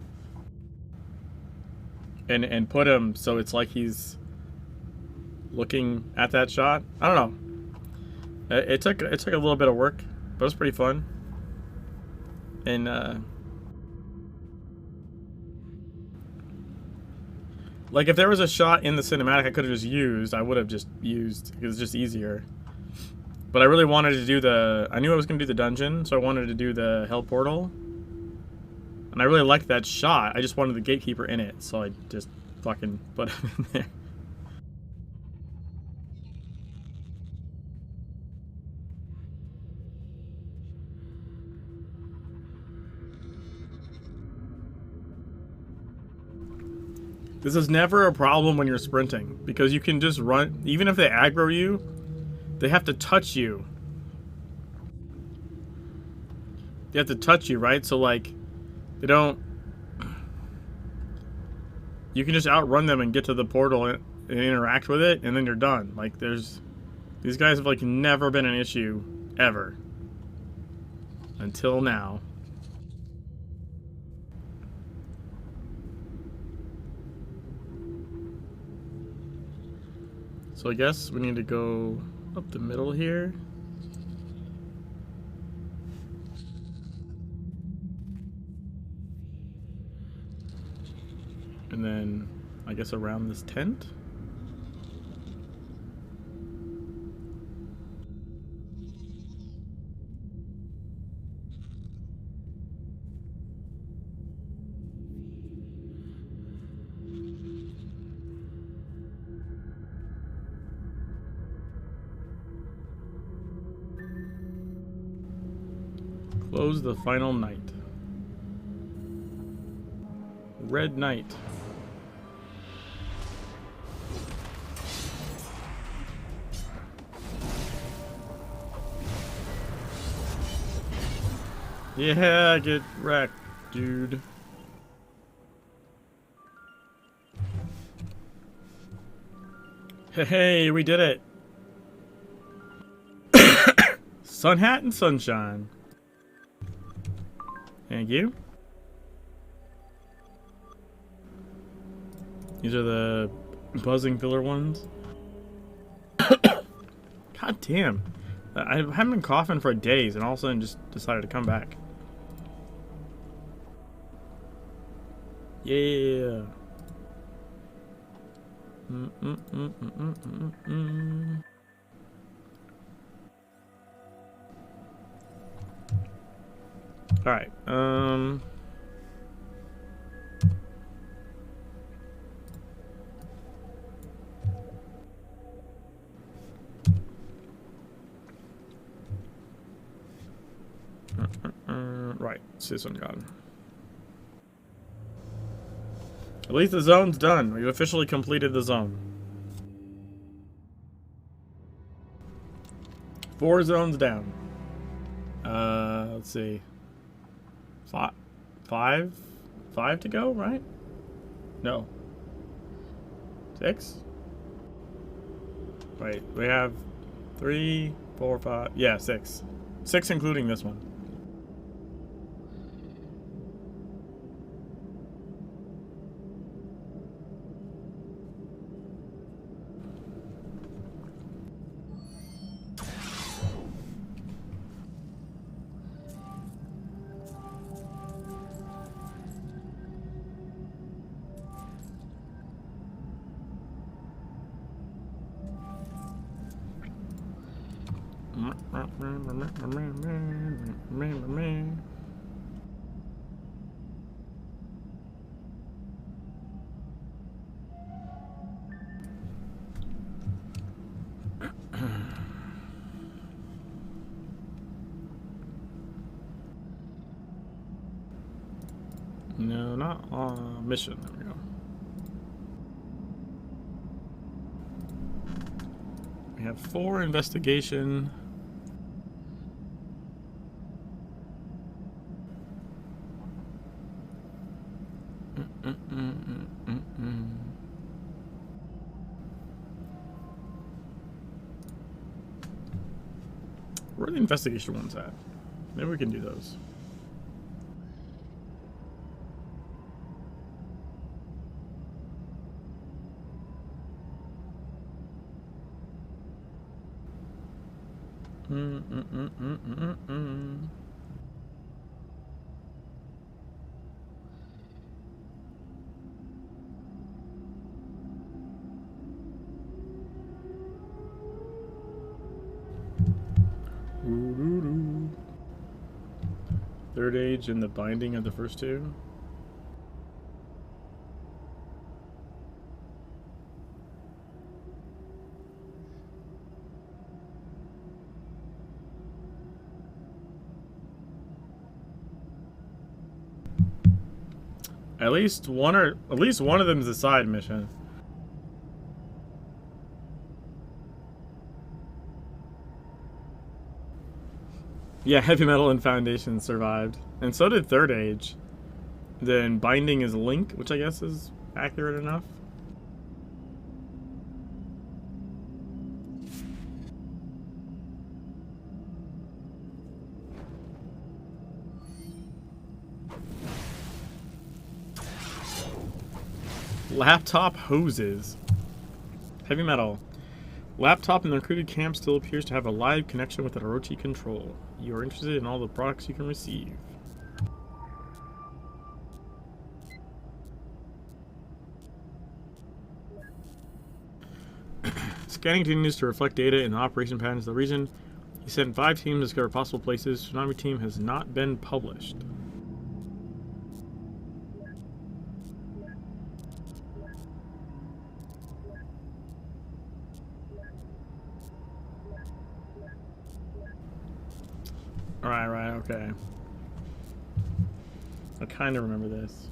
and put him so it's like he's looking at that shot. I don't know. It took a little bit of work, but it was pretty fun. And like if there was a shot in the cinematic I could have just used, I would have just used, because it's just easier. But I really wanted to do I knew I was going to do the dungeon, so I wanted to do the hell portal. And I really liked that shot. I just wanted the gatekeeper in it, so I just fucking put him in there. This is never a problem when you're sprinting, because you can just run. Even if they aggro you, they have to touch you. They have to touch you, right? So like, they don't... You can just outrun them and get to the portal and interact with it, and then you're done. Like, these guys have like never been an issue ever until now. So I guess we need to go up the middle here. And then, I guess around this tent. Close the final night. Red Knight. Yeah, get wrecked, dude. Hey, we did it. Sun hat and sunshine. Thank you. These are the buzzing filler ones. God damn. I haven't been coughing for days and all of a sudden just decided to come back. Yeah. Alright, right, Citizen God. At least the zone's done. We've officially completed the zone. 4 zones down. Let's see. 5 to go, right? No. 6? Wait, we have 3, 4, 5. Yeah, 6. 6 including this one. No, not on mission. There we go. We have 4 investigation. Where are the investigation ones at? Maybe we can do those. Third age and the binding of the first 2. At least one of them is a side mission. Yeah, Heavy Metal and Foundation survived. And so did Third Age. Then Binding is Link, which I guess is accurate enough. Laptop hoses. Heavy Metal. Laptop in the recruited camp still appears to have a live connection with the Orochi control. You are interested in all the products you can receive. Scanning continues to reflect data in the operation patterns of the region. You sent 5 teams to discover possible places. Tsunami team has not been published. Right, okay. I kind of remember this.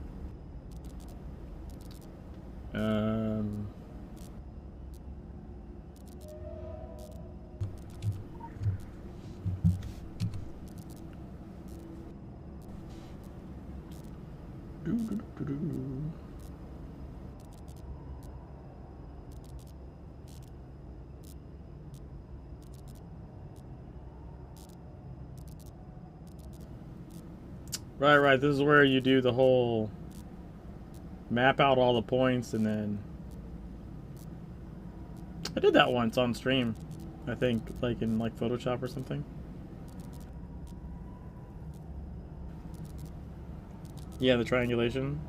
Right. This is where you do the whole map out all the points and then... I did that once on stream. I think, like in like Photoshop or something. Yeah, the triangulation.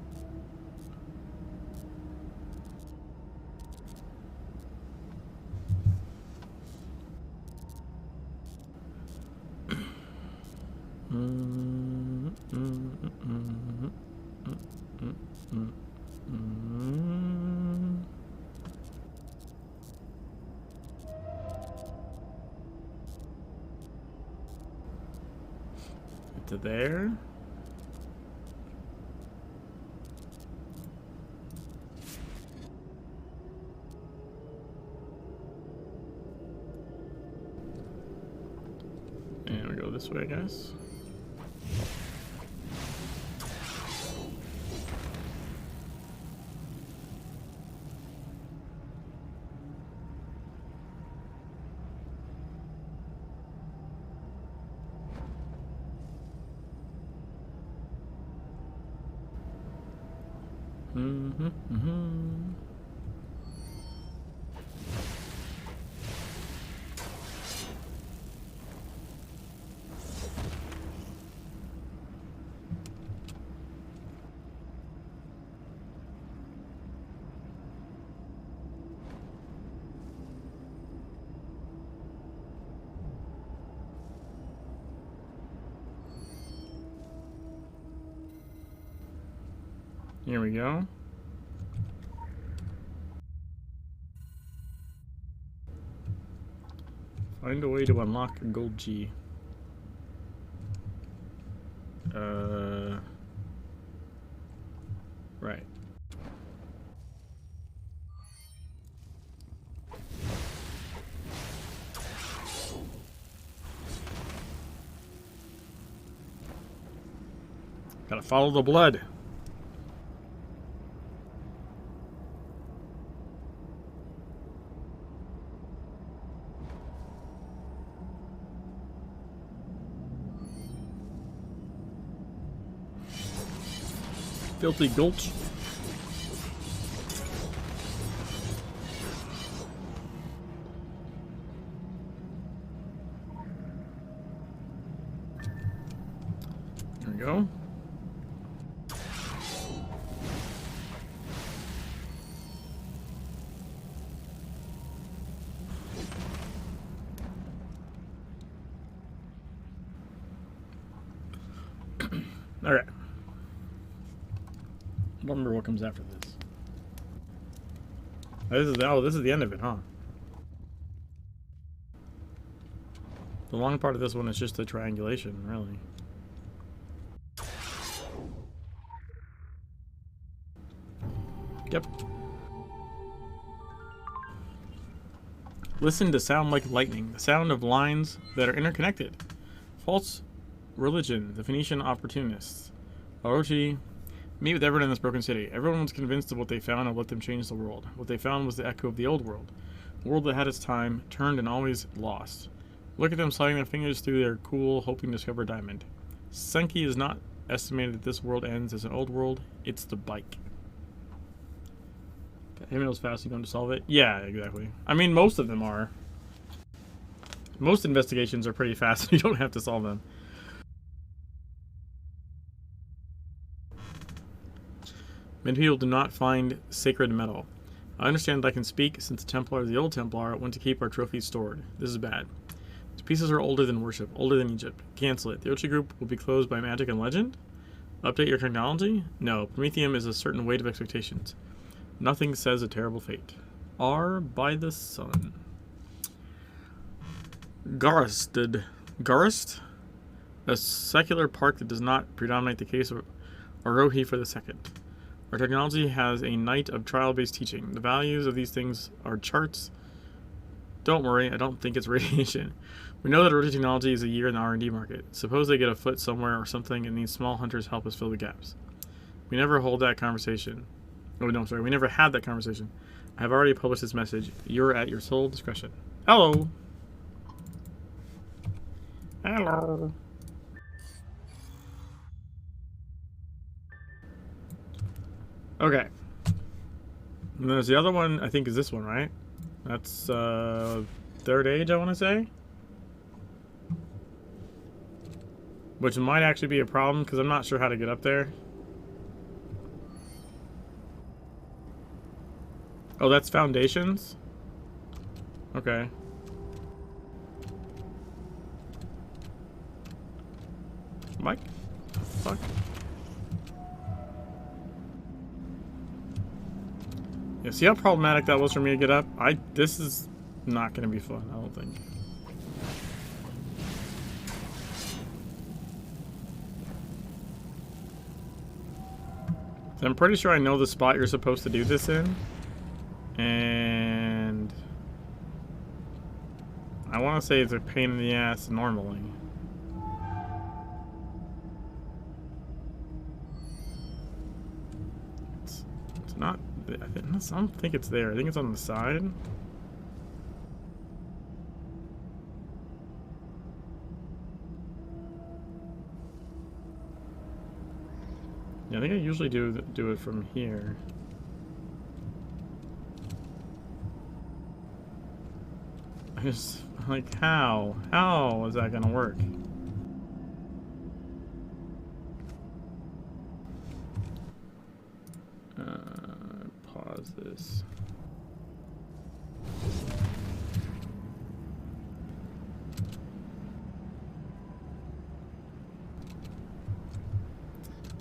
To there. And we go this way, I guess. Here we go. Find a way to unlock a gold G. Right. Gotta follow the blood. Filthy gulch. There we go. All right. I don't remember what comes after this. This is the end of it, huh? The long part of this one is just the triangulation, really. Yep. Listen to sound like lightning, the sound of lines that are interconnected. False religion, the Phoenician opportunists. Orochi, meet with everyone in this broken city. Everyone was convinced of what they found and let them change the world. What they found was the echo of the old world. A world that had its time, turned and always lost. Look at them sliding their fingers through their cool, hoping to discover a diamond. Senki is not estimated that this world ends as an old world. It's the bike. Him knows fast you're going to solve it. Yeah, exactly. I mean, most of them are. Most investigations are pretty fast. You don't have to solve them. Many people do not find sacred metal. I understand that I can speak since the Templars, the old Templar, want to keep our trophies stored. This is bad. The pieces are older than worship, older than Egypt. Cancel it. The Ochi group will be closed by magic and legend? Update your technology? No. Prometheum is a certain weight of expectations. Nothing says a terrible fate. R by the sun. Garist? A secular park that does not predominate the case of Orohi for the second. Our technology has a night of trial-based teaching. The values of these things are charts. Don't worry, I don't think it's radiation. We know that Orochi technology is a year in the R&D market. Suppose they get a foot somewhere or something and these small hunters help us fill the gaps. We never hold that conversation. Oh, no, sorry. We never had that conversation. I have already published this message. You're at your sole discretion. Hello. Hello. Okay. And there's the other one, I think is this one, right? That's, third age, I want to say? Which might actually be a problem, because I'm not sure how to get up there. Oh, that's foundations? Okay. Mike? Fuck. Yeah, see how problematic that was for me to get up? This is not gonna be fun, I don't think. So I'm pretty sure I know the spot you're supposed to do this in. And I want to say it's a pain in the ass normally. It's not. I don't think it's there. I think it's on the side. Yeah, I think I usually do it from here. I just like how is that gonna work? Pause this.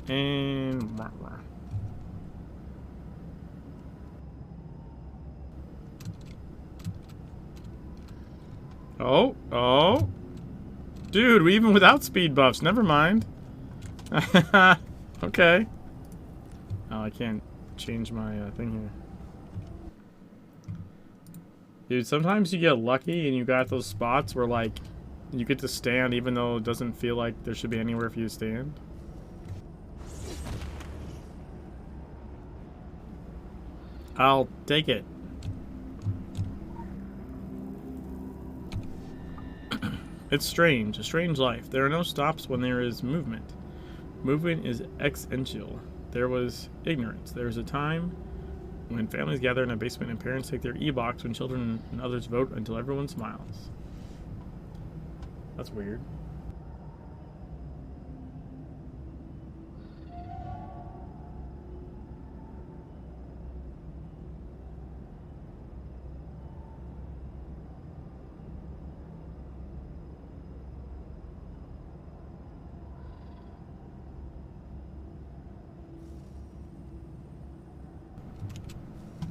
And oh, dude, even without speed buffs, never mind. Okay. Oh, I can't change my thing here. Dude, sometimes you get lucky and you got those spots where, like, you get to stand even though it doesn't feel like there should be anywhere for you to stand. I'll take it. It's strange, a strange life. There are no stops when there is movement. Movement is essential. There was ignorance. There was a time when families gather in a basement and parents take their e-box when children and others vote until everyone smiles. That's weird.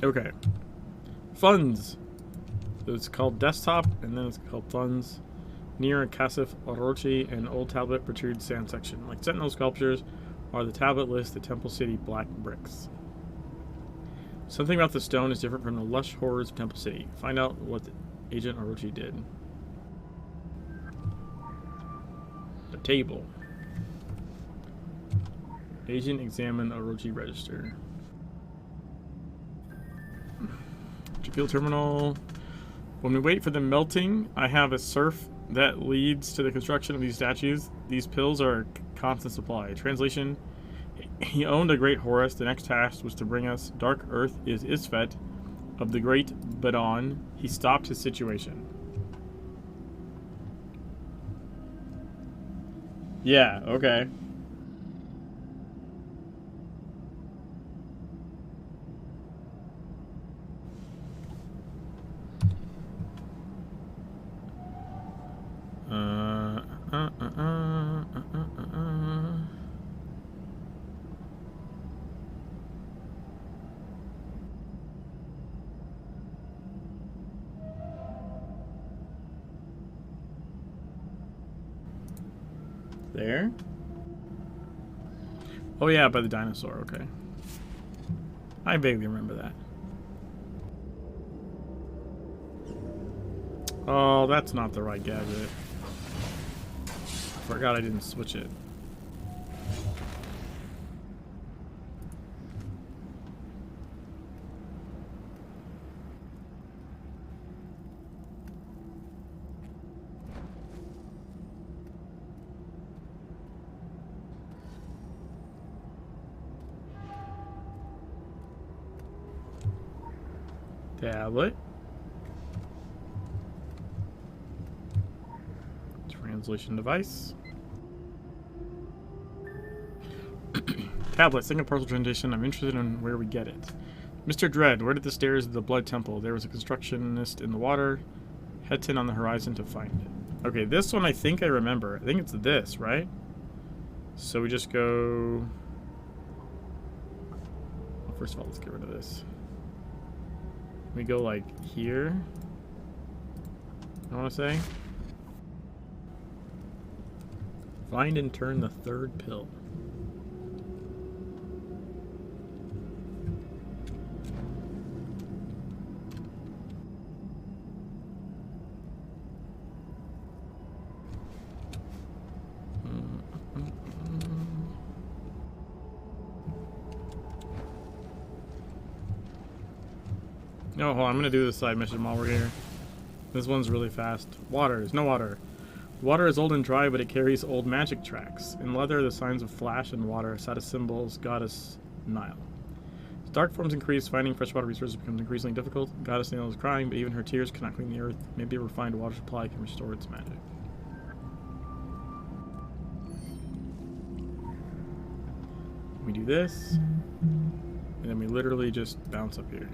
Okay. Funds. So it's called desktop, and then it's called funds. Near Kasif Orochi, an old tablet protrudes sand section. Like sentinel sculptures are the tablet list, the temple city black bricks. Something about the stone is different from the lush horrors of Temple City. Find out what Agent Orochi did. The table. Agent examine Orochi register. Fuel terminal. When we wait for the melting, I have a surf that leads to the construction of these statues. These pills are a constant supply. Translation. He owned a great Horus. The next task was to bring us Dark Earth is Isfet of the Great Badon. He stopped his situation. Yeah, okay. There. Oh yeah, by the dinosaur, okay. I vaguely remember that. Oh, that's not the right gadget. Forgot I didn't switch it. Tablet. Translation device. Tablet, second partial translation. I'm interested in where we get it. Mr. Dread, where did the stairs of the Blood Temple? There was a constructionist in the water. Head on the horizon to find it. Okay, this one I think I remember. I think it's this, right? So we just go... Well, first of all, let's get rid of this. We go like here. I want to say. Find and turn the third pill. No, hold on, I'm gonna do this side mission while we're here. This one's really fast. Water. There's no water. Water is old and dry, but it carries old magic tracks. In leather, the signs of flash and water, status symbols, goddess Nile. As dark forms increase, finding freshwater resources becomes increasingly difficult. Goddess Nile is crying, but even her tears cannot clean the earth. Maybe a refined water supply can restore its magic. We do this, and then we literally just bounce up here.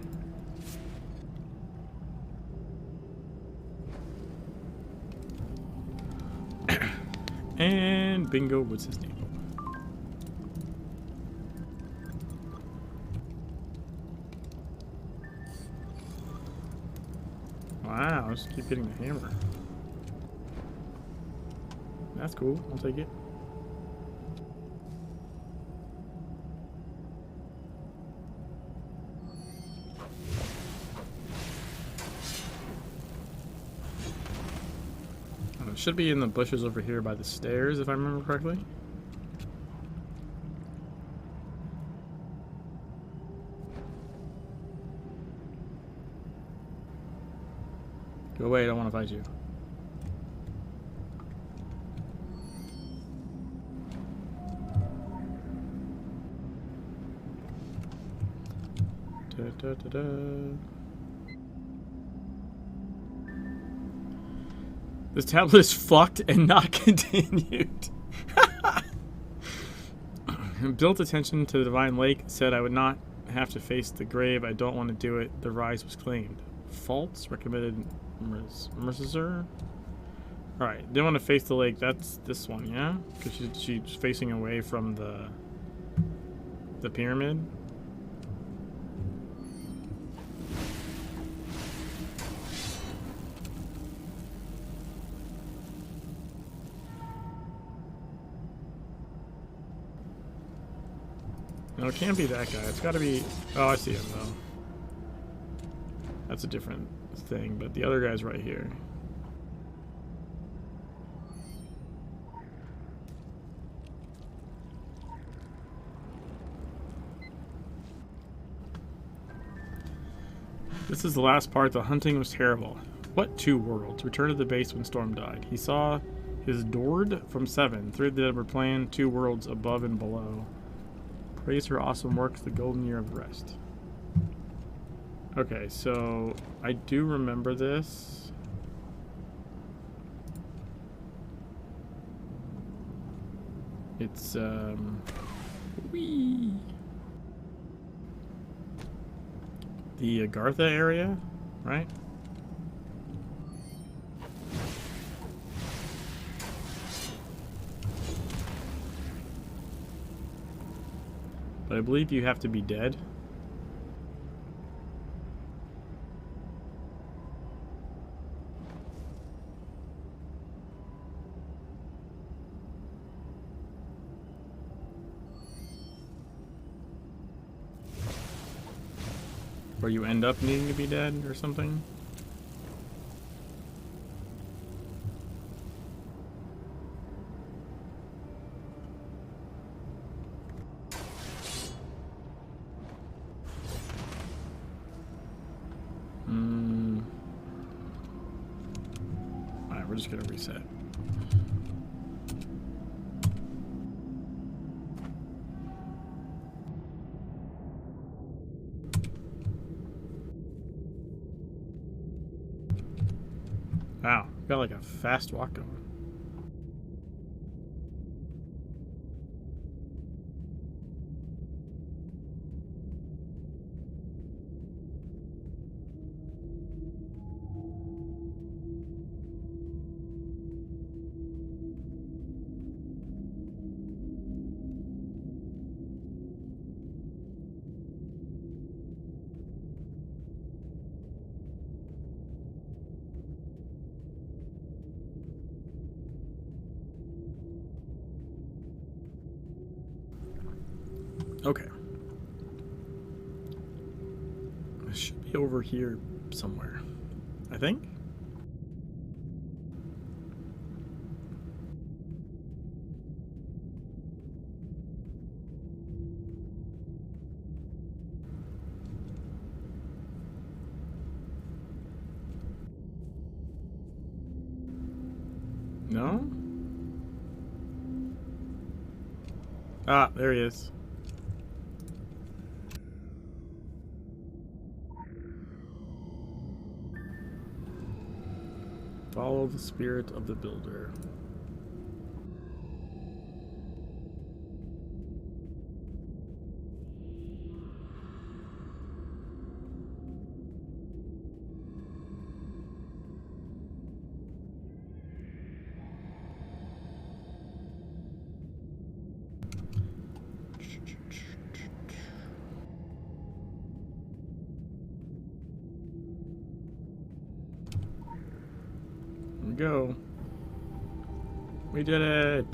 And bingo, what's his name? Wow, I just keep getting the hammer. That's cool, I'll take it. Should be in the bushes over here by the stairs, if I remember correctly. Go away, I don't want to fight you. Da, da, da, da. This tablet is fucked and not continued. Built attention to the divine lake, said I would not have to face the grave. I don't want to do it. The rise was claimed. Faults recommended Mercer. Alright, didn't want to face the lake. That's this one, yeah? Because she's facing away from the pyramid. No, it can't be that guy. It's got to be... Oh, I see him, though. That's a different thing, but the other guy's right here. This is the last part. The hunting was terrible. What two worlds? Returned to the base when Storm died. He saw his Dord from 7. 3 that were planned, 2 worlds above and below. Praise her awesome work, the golden year of rest. Okay, so I do remember this. It's whee. The Agartha area, right? But I believe you have to be dead. Or you end up needing to be dead or something. Alright, we're just gonna reset. Wow, got like a fast walk going. Okay. It should be over here somewhere, I think. No? Ah, there he is. Follow the spirit of the builder. Here we go. We did it!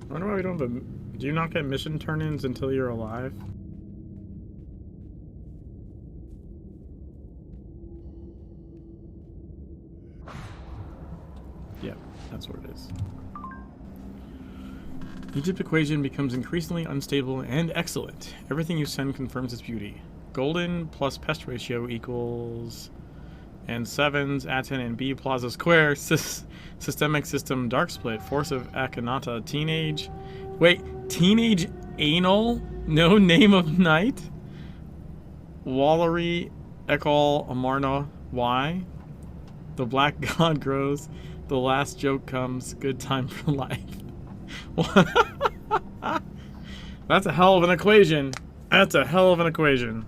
I wonder why we don't have a... Do you not get mission turn-ins until you're alive? Yep, that's what it is. Egypt equation becomes increasingly unstable and excellent. Everything you send confirms its beauty. Golden plus pest ratio equals... And sevens, Aten, and B Plaza Square. Systemic system dark split. Force of Akhenaten. Teenage... Wait, teenage anal? No name of night? Wallery Ekal Amarna. Why? The black god grows. The last joke comes. Good time for life. That's a hell of an equation. That's a hell of an equation.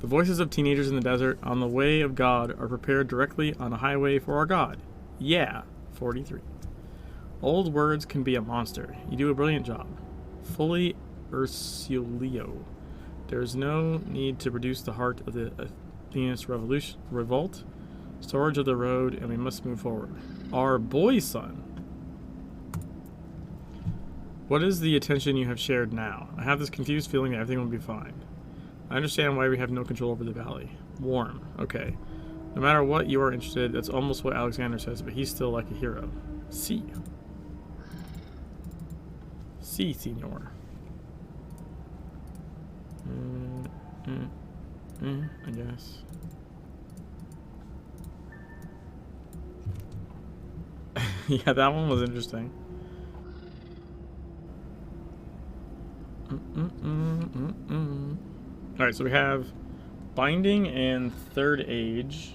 The voices of teenagers in the desert on the way of God are prepared directly on a highway for our God. Yeah, 43. Old words can be a monster. You do a brilliant job. Fully Ursulio. There's no need to produce the heart of the Athena's revolt. Storage of the road, and we must move forward. Our boy son. What is the attention you have shared now? I have this confused feeling that everything will be fine. I understand why we have no control over the valley. Warm. Okay. No matter what you are interested, that's almost what Alexander says, but he's still like a hero. Si. Si, senor. I guess. Yeah, that one was interesting. Alright, so we have Binding and Third Age.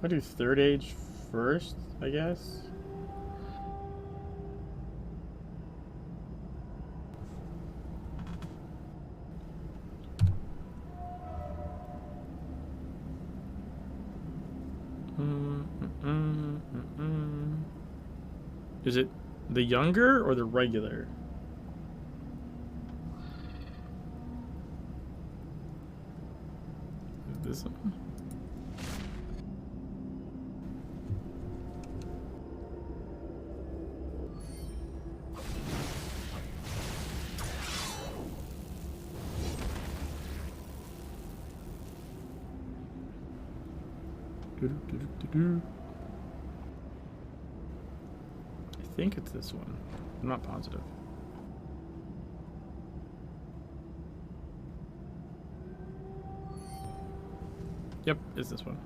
I'll do Third Age first, I guess. Is it the younger or the regular? Is this one? I think it's this one. I'm not positive. Yep, it's this one.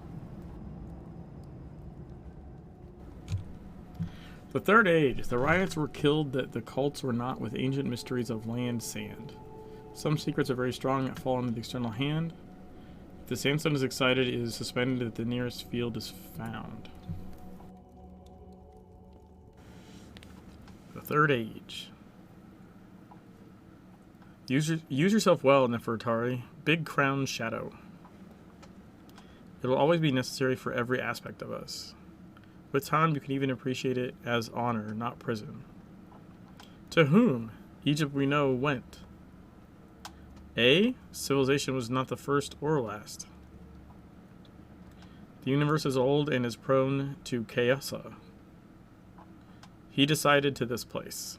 The Third Age. The riots were killed that the cults were not with ancient mysteries of land sand. Some secrets are very strong that fall into the external hand. If the sandstone is excited, it is suspended that the nearest field is found. The Third Age. Use yourself well, Nefertari. Big Crown Shadow. It will always be necessary for every aspect of us. With time, you can even appreciate it as honor, not prison. To whom? Egypt we know went. A. Civilization was not the first or last. The universe is old and is prone to chaos. He decided to this place.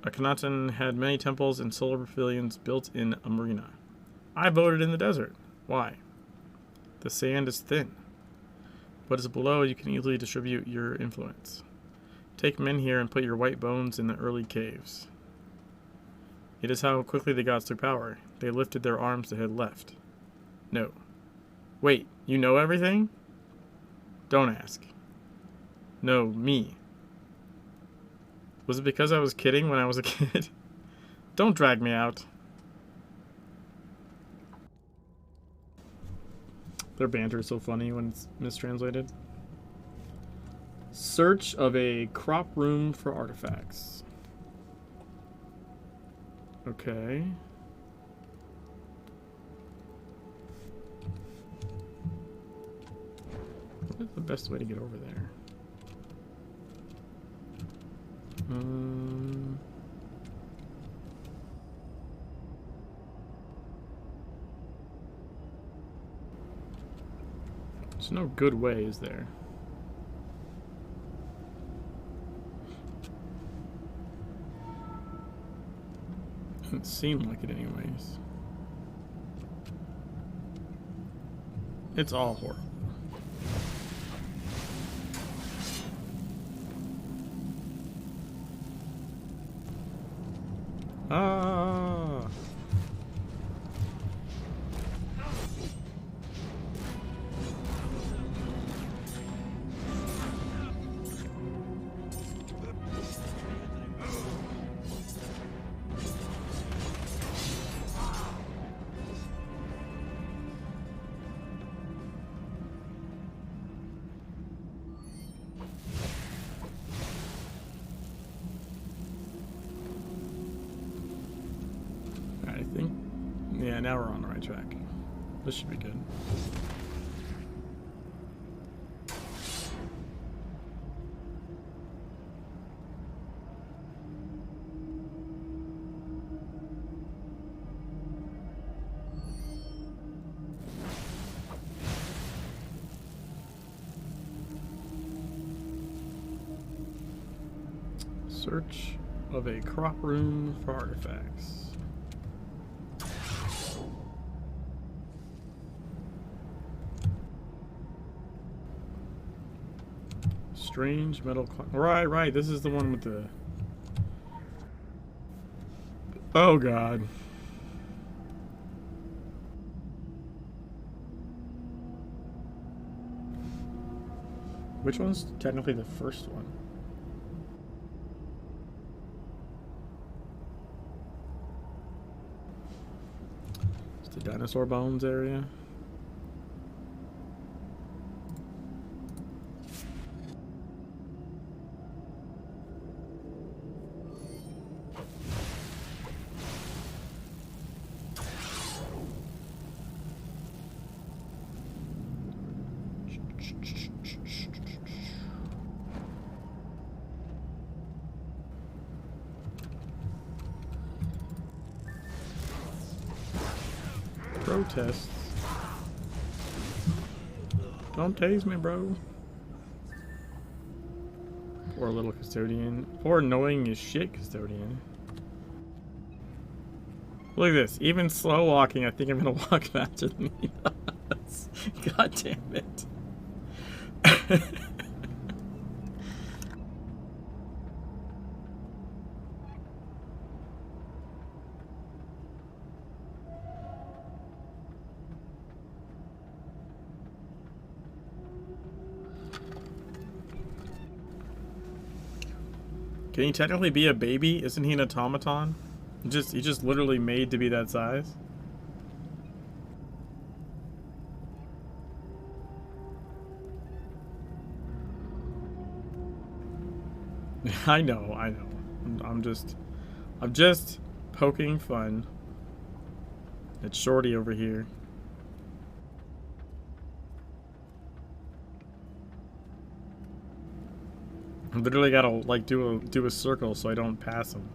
Akhenaten had many temples and solar pavilions built in Amrina. I voted in the desert. Why? The sand is thin. What is below, you can easily distribute your influence. Take men here and put your white bones in the early caves. It is how quickly the gods took power. They lifted their arms that had left. No. Wait, you know everything? Don't ask. No, me. Was it because I was kidding when I was a kid? Don't drag me out. Their banter is so funny when it's mistranslated. Search of a crop room for artifacts. Okay. What is the best way to get over there? There's no good way, is there? Doesn't seem like it anyways. It's all horrible. Ah! I think, yeah, now we're on the right track. This should be good. Search of a crop room for artifacts. Strange metal right, this is the one with the... Oh god. Which one's technically the first one? It's the dinosaur bones area. protests. Don't tase me, bro. Poor little custodian. Poor annoying as shit custodian. Look at this. Even slow walking, I think I'm gonna walk faster than he does. God damn it. Can he technically be a baby? Isn't he an automaton? He's just literally made to be that size. I know. I'm just poking fun at Shorty over here. I literally gotta like do a circle so I don't pass him.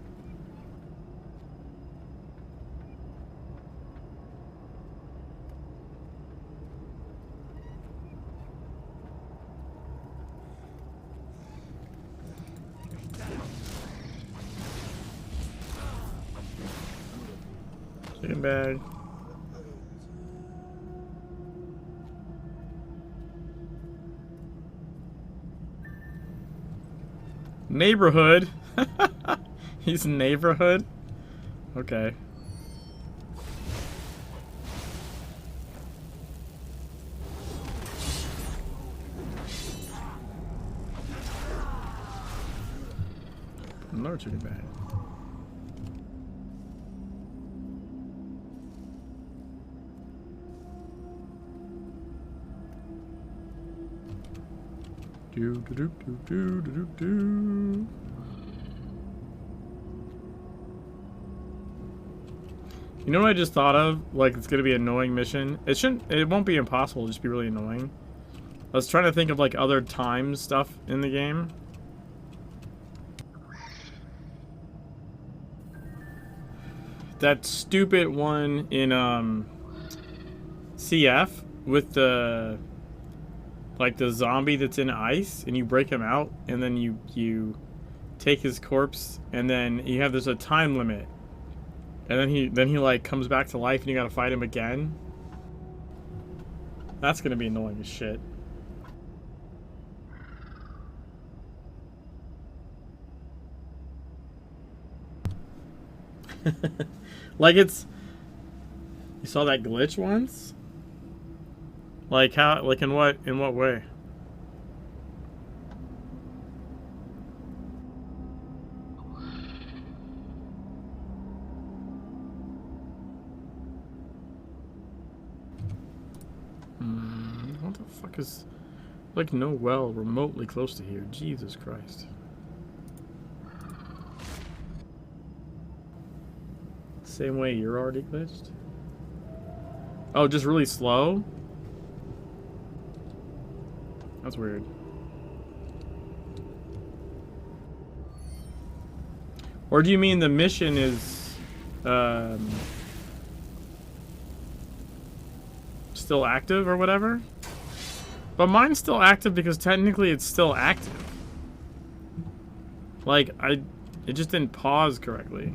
Chicken bag. Neighborhood. He's neighborhood. Okay. Another chicken bag. Do do do do do do do. You know what I just thought of? Like, it's gonna be an annoying mission. It won't be impossible, it'll just be really annoying. I was trying to think of like other time stuff in the game. That stupid one in CF with the like the zombie that's in ice, and you break him out, and then you take his corpse, and then you have a time limit, and then he like comes back to life, and you gotta fight him again. That's gonna be annoying as shit. Like it's. You saw that glitch once? Like how? Like in what? In what way? What the fuck is? Like no well remotely close to here. Jesus Christ. Same way you're already glitched? Oh, just really slow? That's weird. Or do you mean the mission is still active or whatever? But mine's still active because technically it's still active. Like, it just didn't pause correctly.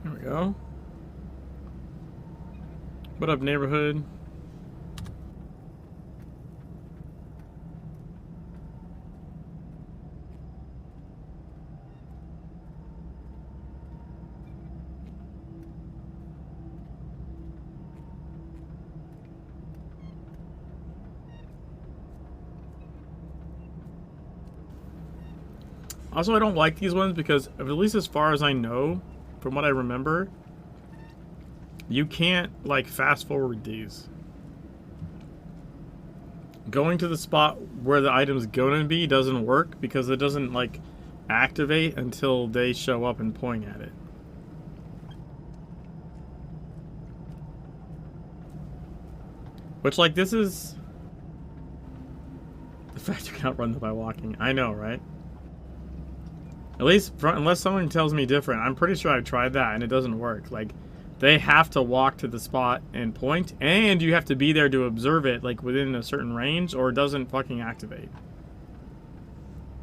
There we go. What up, neighborhood? Also, I don't like these ones because, at least as far as I know, from what I remember, you can't, like, fast forward these. Going to the spot where the item's gonna be doesn't work because it doesn't, like, activate until they show up and point at it. Which, like, this is... The fact you cannot run by walking. I know, right? At least, unless someone tells me different, I'm pretty sure I've tried that and it doesn't work. Like, they have to walk to the spot and point, and you have to be there to observe it, like, within a certain range, or it doesn't fucking activate.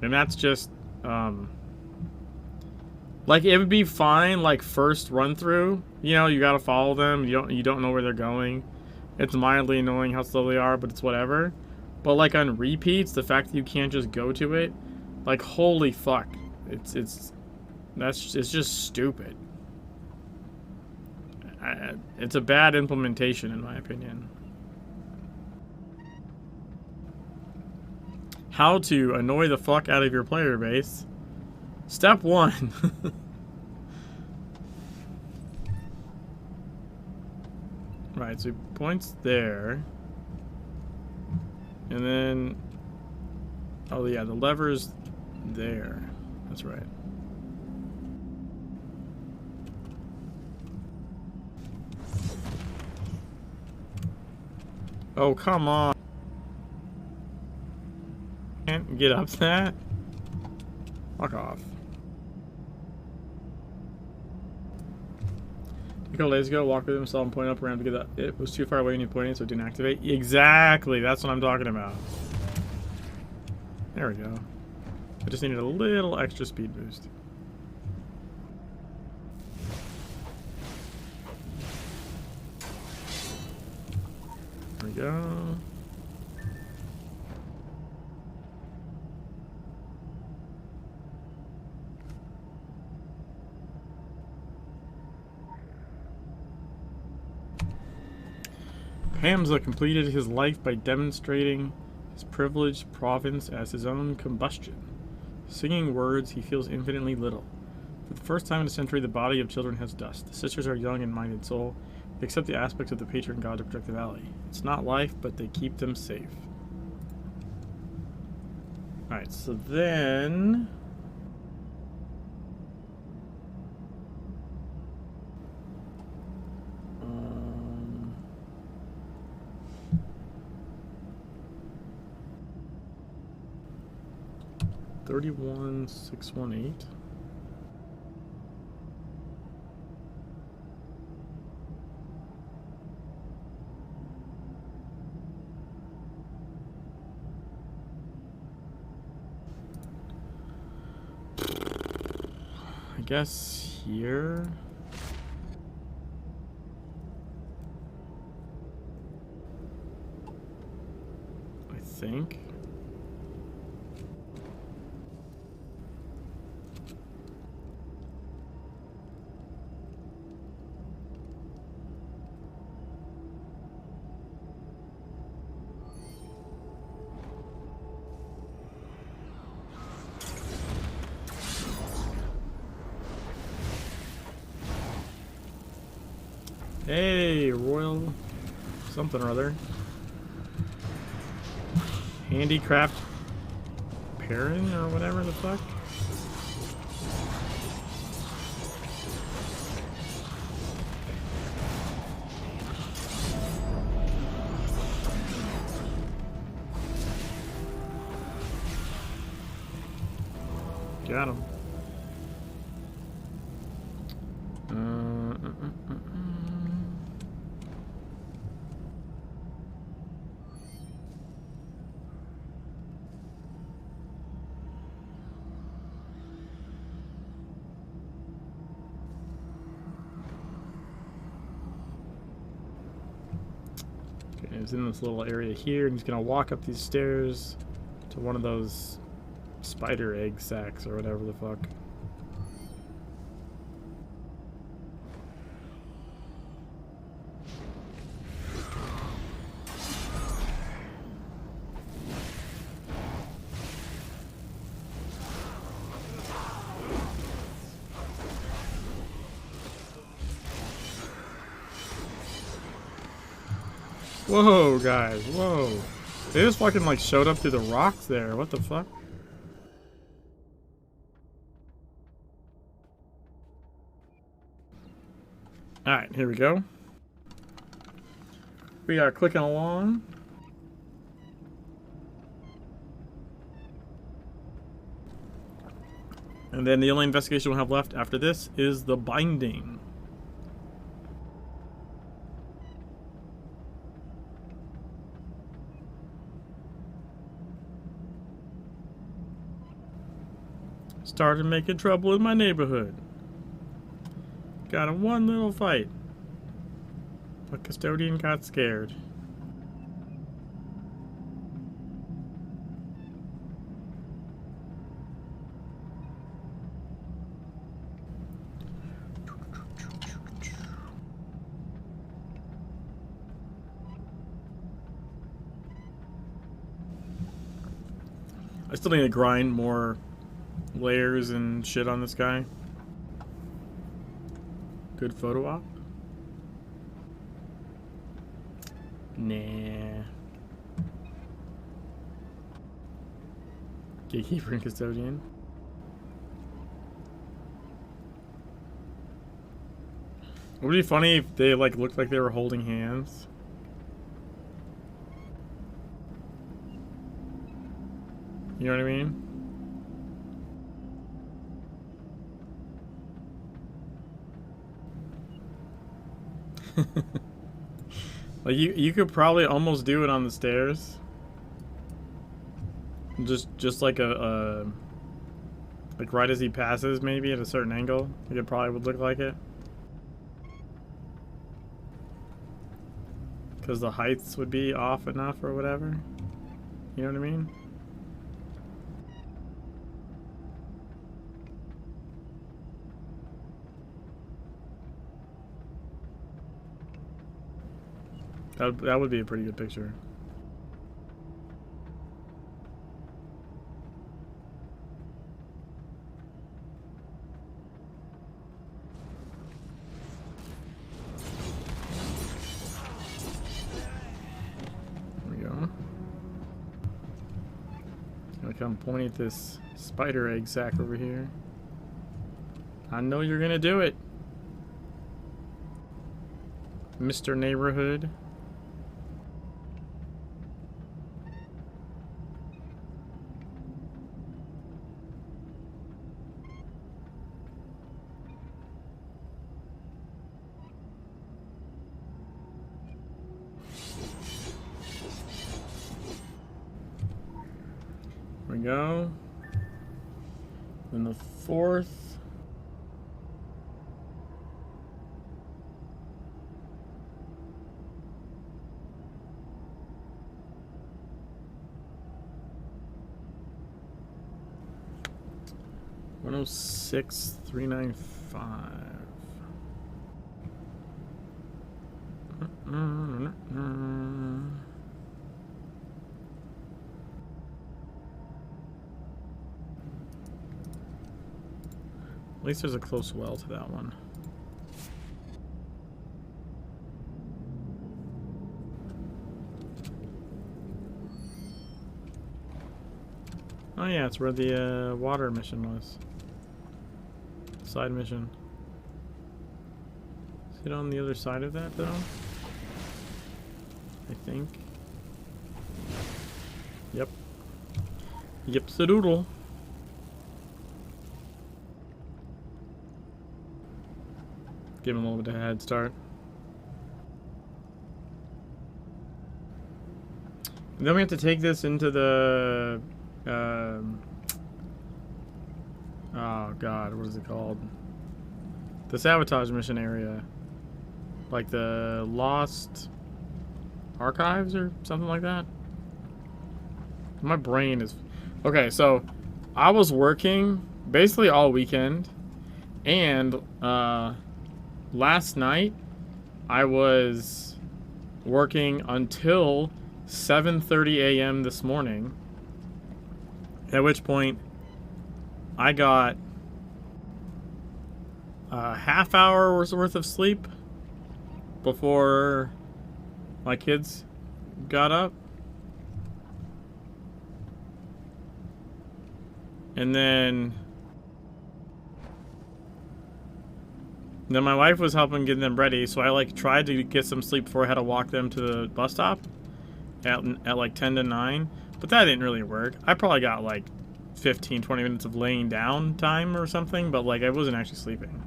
And that's just, like, it would be fine, like, first run through. You know, you gotta follow them, you don't know where they're going. It's mildly annoying how slow they are, but it's whatever. But, like, on repeats, the fact that you can't just go to it, like, holy fuck. It's just stupid. It's a bad implementation, in my opinion. How to annoy the fuck out of your player base. Step 1. Right, so he points there. And then... Oh yeah, the lever's there. That's right. Oh, come on. Can't get up that? Fuck off. A couple days ago, walked with himself and pointed up around because it was too far away and you pointed, so it didn't activate. Exactly, that's what I'm talking about. There we go. I just needed a little extra speed boost. There we go. Hamza completed his life by demonstrating his privileged province as his own combustion. Singing words, he feels infinitely little. For the first time in a century, the body of children has dust. The sisters are young in mind and soul. They accept the aspects of the patron god to protect the valley. It's not life, but they keep them safe. Alright, so then... $31,618. I guess here. I think. Hey, Royal something or other. Handicraft Perrin or whatever the fuck. Got him. He's in this little area here, and he's gonna walk up these stairs to one of those spider egg sacks or whatever the fuck. Whoa, guys, whoa. They just fucking like showed up through the rocks there. What the fuck? Alright, here we go. We are clicking along. And then the only investigation we'll have left after this is the binding. Started making trouble in my neighborhood. Got in one little fight. A custodian got scared. I still need to grind more layers and shit on this guy. Good photo op? Nah. Gatekeeper and custodian. It would be funny if they like looked like they were holding hands. You know what I mean? Like you could probably almost do it on the stairs. Just like a like right as he passes, maybe at a certain angle. Like it probably would look like it. Because the heights would be off enough or whatever. You know what I mean? That would be a pretty good picture. There we go. Gonna come point at this spider egg sack over here. I know you're gonna do it, Mr. Neighborhood. There we go. Then the fourth. $106,395. At least there's a close well to that one. Oh yeah, it's where the water mission was. Side mission. Is it on the other side of that though? I think. Yep. Yep's a doodle. Give him a little bit of a head start. And then we have to take this into the oh god, what is it called? The sabotage mission area. Like the Lost Archives or something like that. My brain is... Okay, so I was working basically all weekend, and last night I was working until 7:30 a.m. this morning, at which point I got a half hour's worth of sleep before my kids got up. And then my wife was helping get them ready, so I like tried to get some sleep before I had to walk them to the bus stop at like 10 to 9, but that didn't really work. I probably got like 15-20 minutes of laying down time or something, but like I wasn't actually sleeping.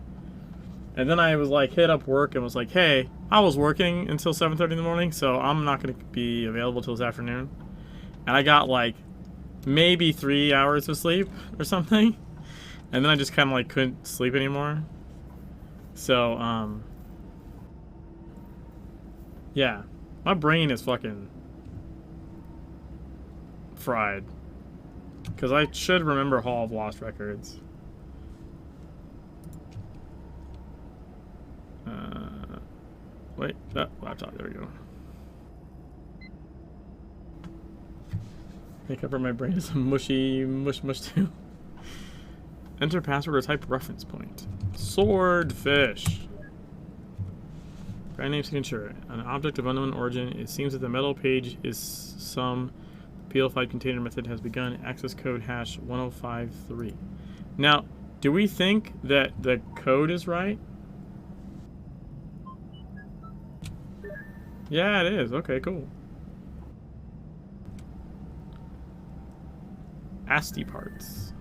And then I was like hit up work and was like, hey, I was working until 7:30 in the morning, so I'm not going to be available till this afternoon. And I got like maybe 3 hours of sleep or something, and then I just kind of like couldn't sleep anymore. So yeah, my brain is fucking fried because I should remember Hall of Lost Records. Wait, that laptop, there we go. Make up for my brain is a mushy mush too. Enter password or type reference point. Swordfish. Brand name signature. An object of unknown origin. It seems that the metal page is some PL5 container method has begun. Access code hash 1053. Now, do we think that the code is right? Yeah, it is. Okay, cool. ASCII parts.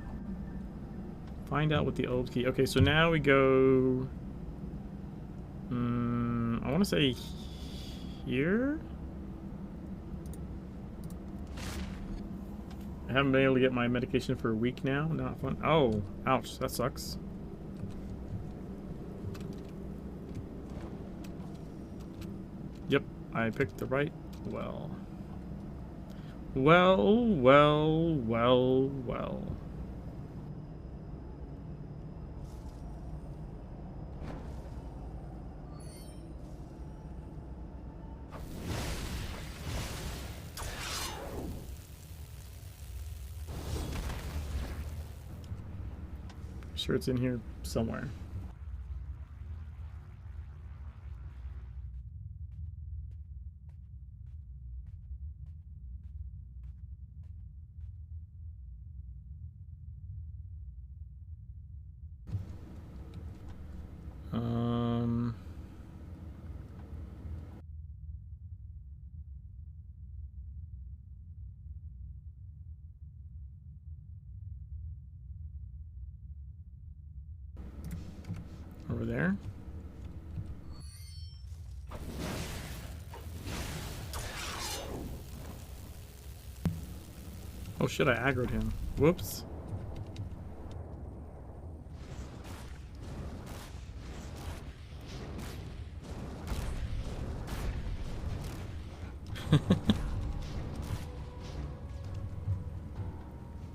Find out what the old key. Okay, so now we go. I want to say here. I haven't been able to get my medication for a week now. Not fun. Oh, ouch. That sucks. Yep, I picked the right well. Well. Sure it's in here somewhere. Over there. Oh shit, I aggroed him. Whoops.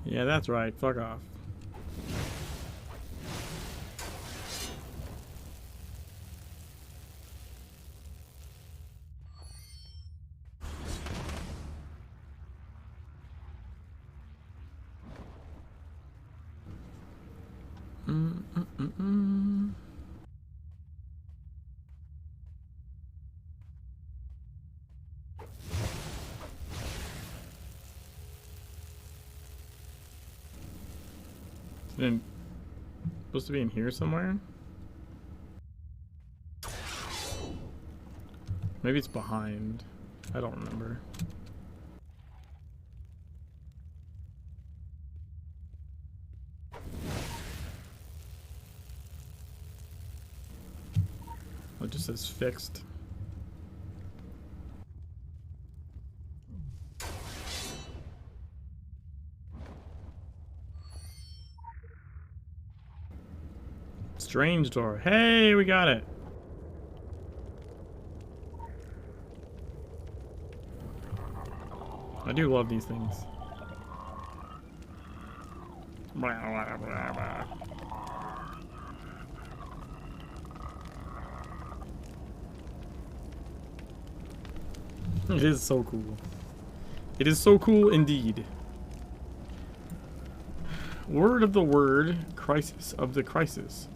Yeah, that's right. Fuck off. Then supposed to be in here somewhere? Maybe it's behind. I don't remember. Oh, it just says fixed. Strange door. Hey, we got it. I do love these things. It is so cool. It is so cool indeed. Word of the word, crisis of the crisis.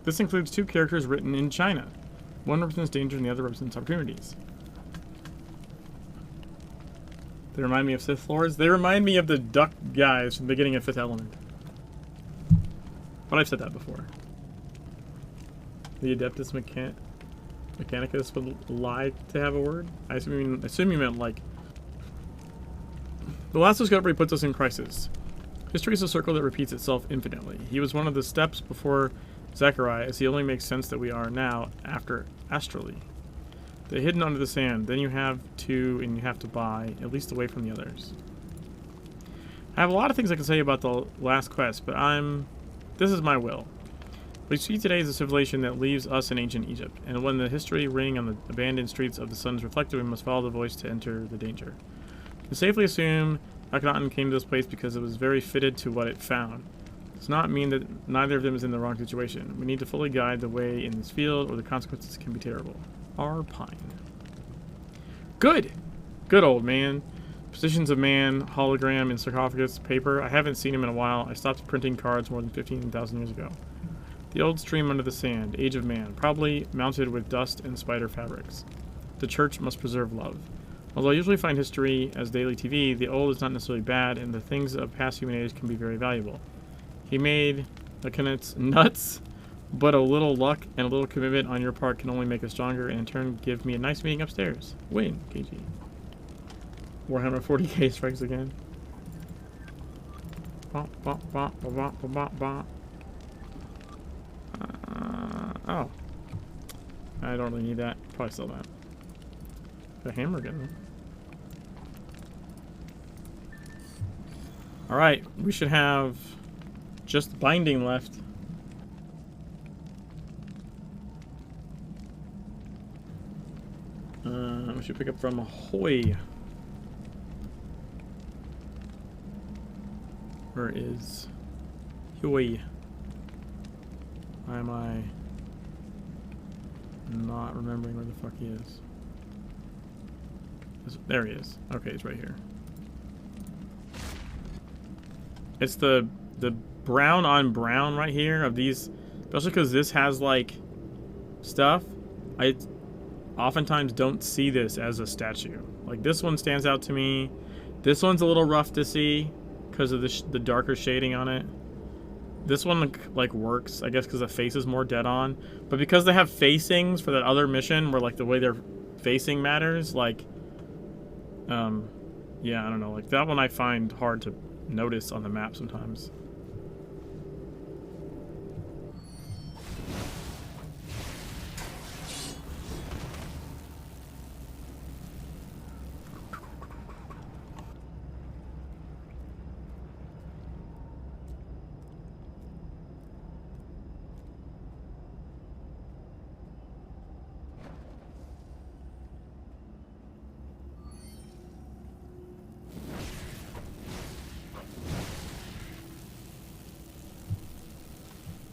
This includes two characters written in China. One represents danger and the other represents opportunities. They remind me of Sith Lords. They remind me of the duck guys from the beginning of Fifth Element. But I've said that before. The Adeptus Mechanicus would lie to have a word? I assume you meant like... The last discovery puts us in crisis. History is a circle that repeats itself infinitely. He was one of the steps before Zechariah, as he only makes sense that we are now after astrally. They're hidden under the sand. Then you have to, and you have to buy, at least away from the others. I have a lot of things I can say about the last quest, but this is my will. What we see today is a civilization that leaves us in ancient Egypt, and when the history ring on the abandoned streets of the sun is reflected, we must follow the voice to enter the danger. We can safely assume Akhenaten came to this place because it was very fitted to what it found. It does not mean that neither of them is in the wrong situation. We need to fully guide the way in this field, or the consequences can be terrible. R. Pine. Good! Good old man. Positions of man, hologram, and sarcophagus, paper. I haven't seen him in a while. I stopped printing cards more than 15,000 years ago. The old stream under the sand, age of man, probably mounted with dust and spider fabrics. The church must preserve love. Although I usually find history as daily TV, the old is not necessarily bad, and the things of past human age can be very valuable. He made Akhenat's nuts, but a little luck and a little commitment on your part can only make us stronger, and in turn give me a nice meeting upstairs. Win, KG. Warhammer 40k strikes again. Oh. I don't really need that. Probably sell that. The hammer again. Alright, we should have just binding left. We should pick up from Ahoy. Where is Huey? Why am I not remembering where the fuck he is? There he is. Okay, he's right here. It's the brown on brown right here of these, especially because this has like stuff. I oftentimes don't see this as a statue. Like this one stands out to me. This one's a little rough to see because of the darker shading on it. This one like works, I guess, because the face is more dead on. But because they have facings for that other mission, where like the way they're facing matters, like, yeah, I don't know. Like that one I find hard to notice on the map sometimes.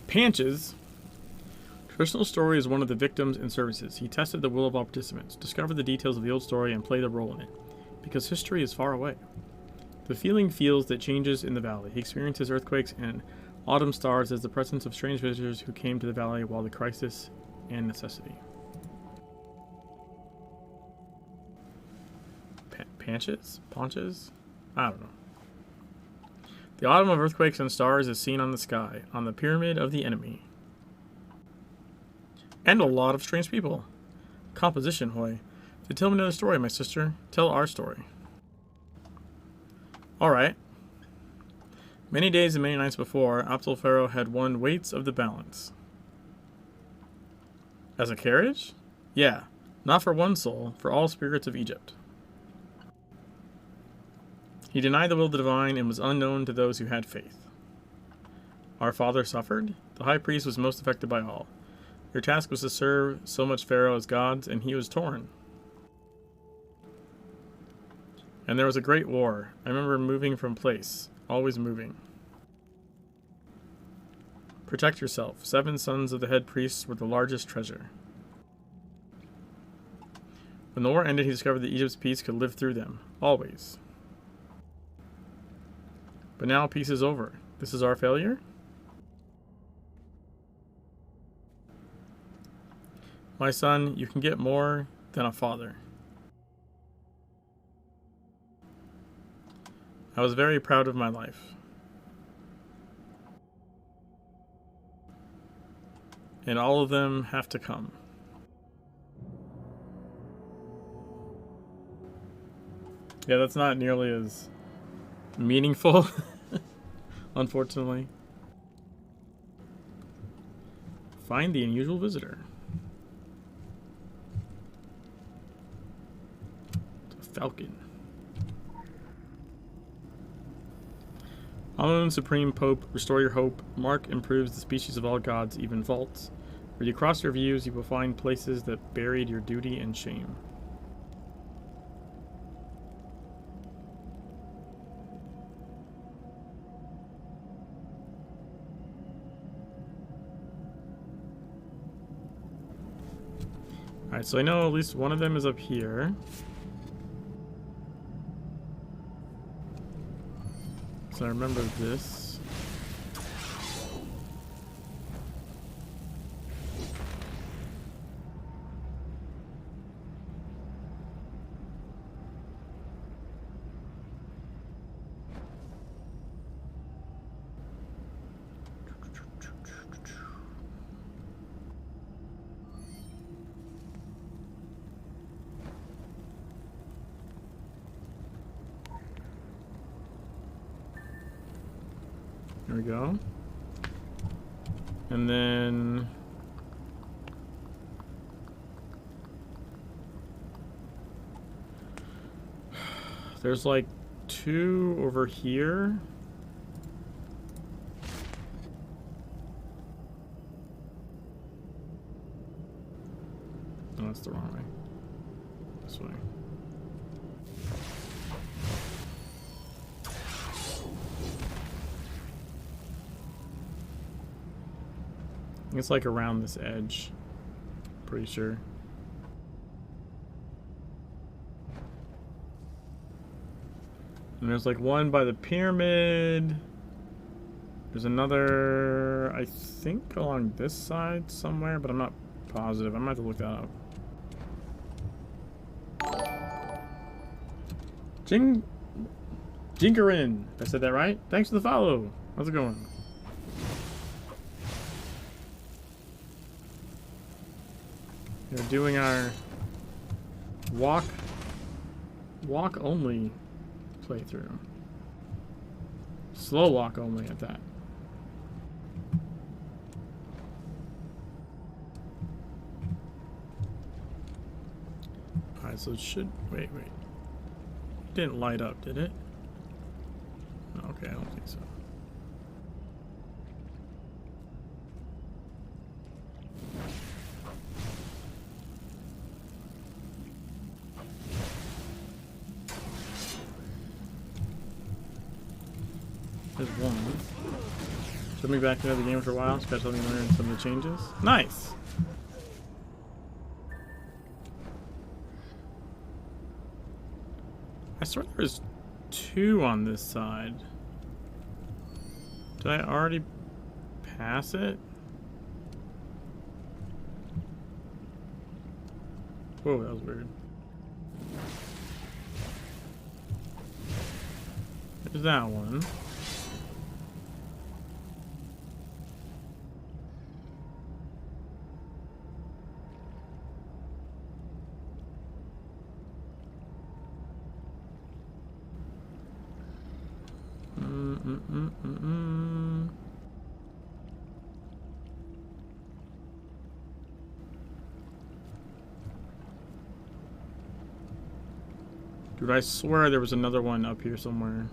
Panches. Traditional story is one of the victims and services. He tested the will of all participants, discovered the details of the old story, and played a role in it. Because history is far away. The feeling feels that changes in the valley. He experiences earthquakes and autumn stars as the presence of strange visitors who came to the valley while the crisis and necessity. Panches? Paunches? I don't know. The autumn of earthquakes and stars is seen on the sky, on the pyramid of the enemy. And a lot of strange people. Composition, hoy. So tell me another story, my sister. Tell our story. Alright. Many days and many nights before, Pharaoh had won weights of the balance. As a carriage? Yeah. Not for one soul, for all spirits of Egypt. He denied the will of the divine and was unknown to those who had faith. Our father suffered. The high priest was most affected by all. Your task was to serve so much Pharaoh as gods, and he was torn. And there was a great war. I remember moving from place, always moving. Protect yourself. 7 sons of the head priests were the largest treasure. When the war ended, he discovered that Egypt's peace could live through them, always. But now peace is over. This is our failure? My son, you can get more than a father. I was very proud of my life. And all of them have to come. Yeah, that's not nearly as meaningful, unfortunately. Find the unusual visitor. It's a falcon. Amun, Supreme Pope, restore your hope. Mark improves the species of all gods, even faults. Where you cross your views, you will find places that buried your duty and shame. Alright, so I know at least one of them is up here. So I remember this. There we go. And then there's like 2 over here. No, that's the wrong way. This way. It's like around this edge. Pretty sure. And there's like one by the pyramid. There's another, I think, along this side somewhere, but I'm not positive. I might have to look that up. Jinkerin. I said that right? Thanks for the follow. How's it going? We're doing our walk only playthrough. Slow walk only at that. Alright, so it should wait. It didn't light up, did it? Okay, I don't think so. There's one. Took me back into the game for a while, so I helped me learn some of the changes. Nice! I swear there was 2 on this side. Did I already pass it? Whoa, that was weird. There's that one. Dude, I swear there was another one up here somewhere.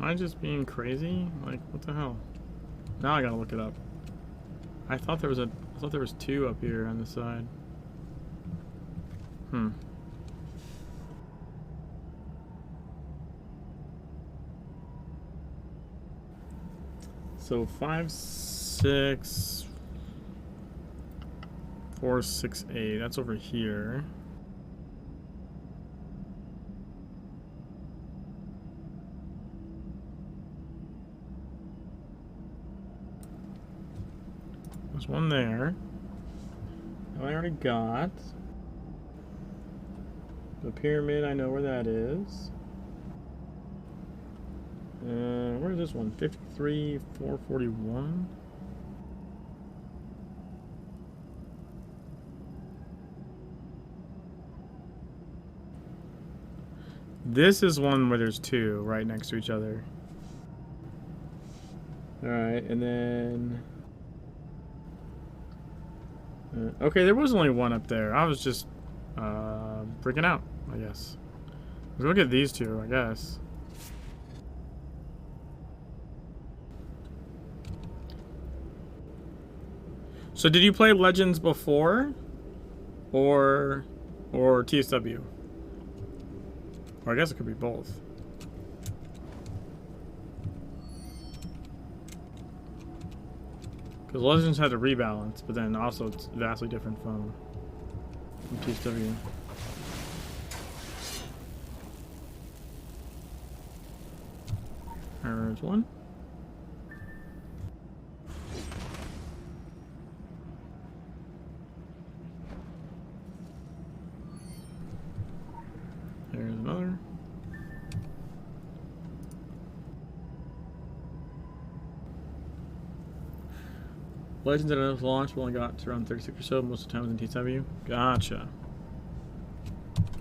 Am I just being crazy? Like, what the hell? Now I gotta look it up. I thought there was 2 up here on this side. So 5, 6, 4, 6, 8. That's over here. There's one there. I already got. The pyramid, I know where that is. Where's this one? 53, 441. This is one where there's two right next to each other. Alright, and then... okay, there was only one up there. I was just freaking out, I guess. Let's look at these two, I guess. So did you play Legends before? Or TSW? Or I guess it could be both. Because Legends had to rebalance, but then also it's vastly different from TSW. There's one. There's another. Legends at its launch, we only got to around 36 or so, most of the time was in TSW. Gotcha.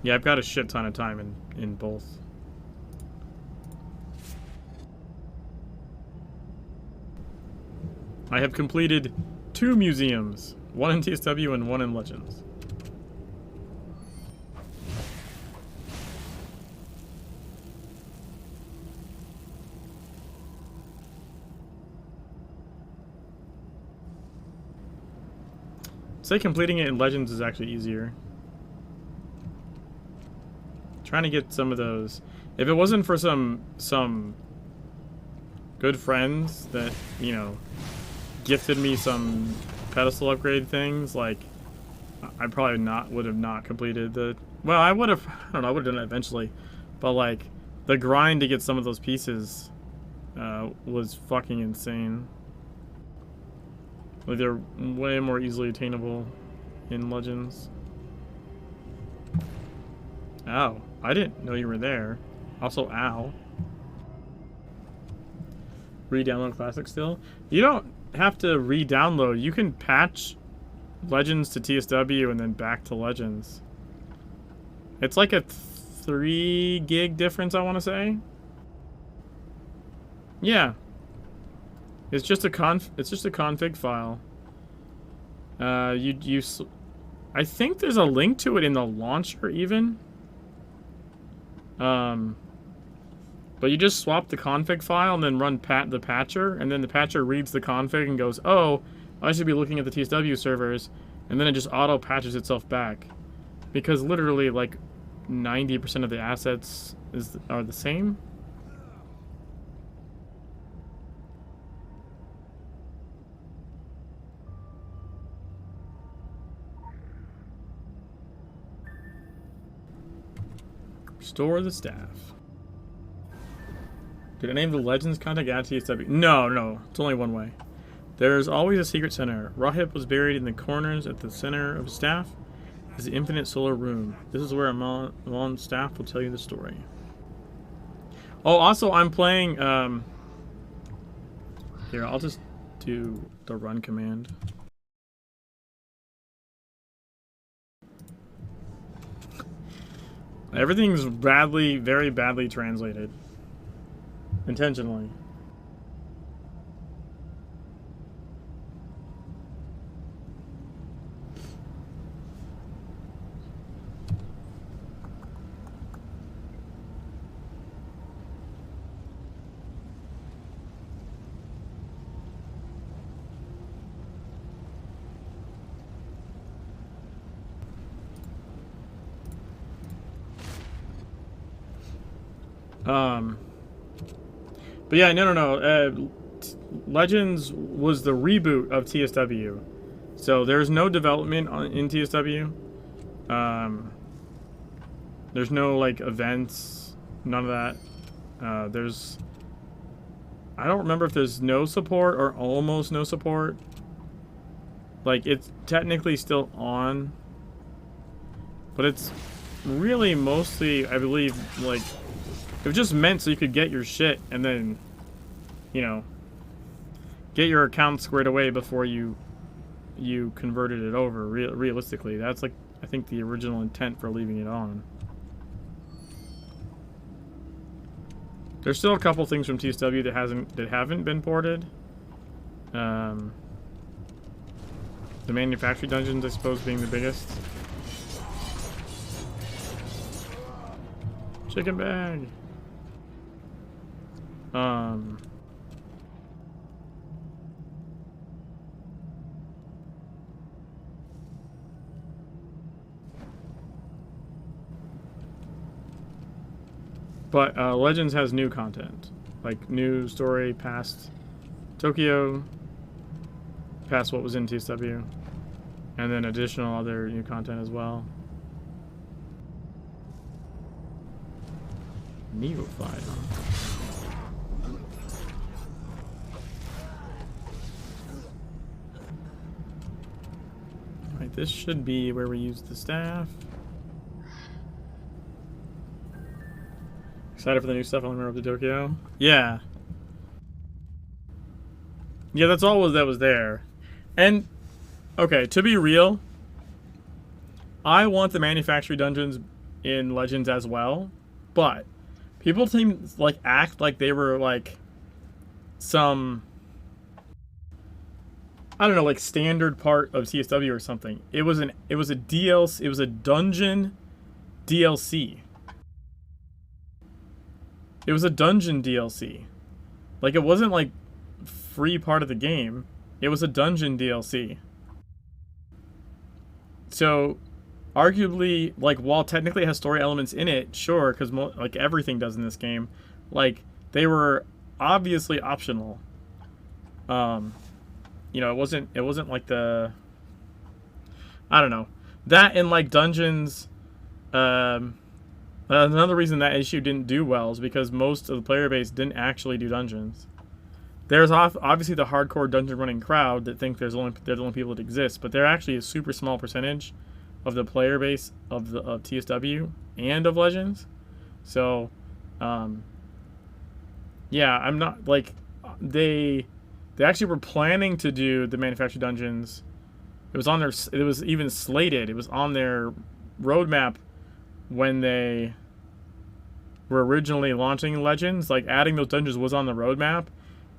Yeah, I've got a shit ton of time in both. I have completed 2 museums, one in TSW and one in Legends. Say completing it in Legends is actually easier. Trying to get some of those. If it wasn't for some good friends that, you know, gifted me some pedestal upgrade things, like I probably would have not completed the. Well, I would have. I don't know. I would have done it eventually, but like the grind to get some of those pieces was fucking insane. Like they're way more easily attainable in Legends. Ow. I didn't know you were there. Also, ow. Re-download Classic still? You don't have to re-download. You can patch Legends to TSW and then back to Legends. It's like a 3 gig difference, I want to say. Yeah. It's just a config file. I think there's a link to it in the launcher even. But you just swap the config file and then run the patcher, and then the patcher reads the config and goes, "Oh, I should be looking at the TSW servers," and then it just auto patches itself back, because literally like 90% of the assets are the same. Restore the staff. Did I name the Legends contact at TSW? No, it's only one way. There's always a secret center. Rahip was buried in the corners at the center of staff. Is the infinite solar room. This is where Amal's staff will tell you the story. Oh, also I'm playing. Here, I'll just do the run command. Everything's very badly translated. Intentionally. But yeah, no. Legends was the reboot of TSW, so there's no development in TSW. There's no like events, none of that. I don't remember if there's no support or almost no support. Like, it's technically still on, but it's really mostly, I believe, like, it was just meant so you could get your shit and then, you know, get your account squared away before you converted it over. Realistically, that's like, I think, the original intent for leaving it on. There's still a couple things from TSW that haven't been ported. The manufacturing dungeons, I suppose, being the biggest. Chicken bag. But Legends has new content, like new story past Tokyo, past what was in TSW, and then additional other new content as well. Neophyte, huh? Alright, this should be where we use the staff. Excited for the new stuff on the road to Tokyo? Yeah. Yeah, that's all that was there. And, okay, to be real, I want the manufacturing dungeons in Legends as well, but people seem like act like they were like some, I don't know, like standard part of CSW or something. It was a DLC, it was a dungeon DLC. It was a dungeon DLC. Like, it wasn't like free part of the game. It was a dungeon DLC. So, arguably, like, while technically it has story elements in it, sure, because like everything does in this game, like, they were obviously optional. You know, it wasn't like the, I don't know, that and like dungeons. Another reason that issue didn't do well is because most of the player base didn't actually do dungeons. There's obviously the hardcore dungeon running crowd that think they're the only people that exist, but they're actually a super small percentage of the player base of TSW and of Legends. So, yeah, I'm not like they actually were planning to do the manufactured dungeons. It was on their. It was even slated. It was on their roadmap when they were originally launching Legends. Like, adding those dungeons was on the roadmap,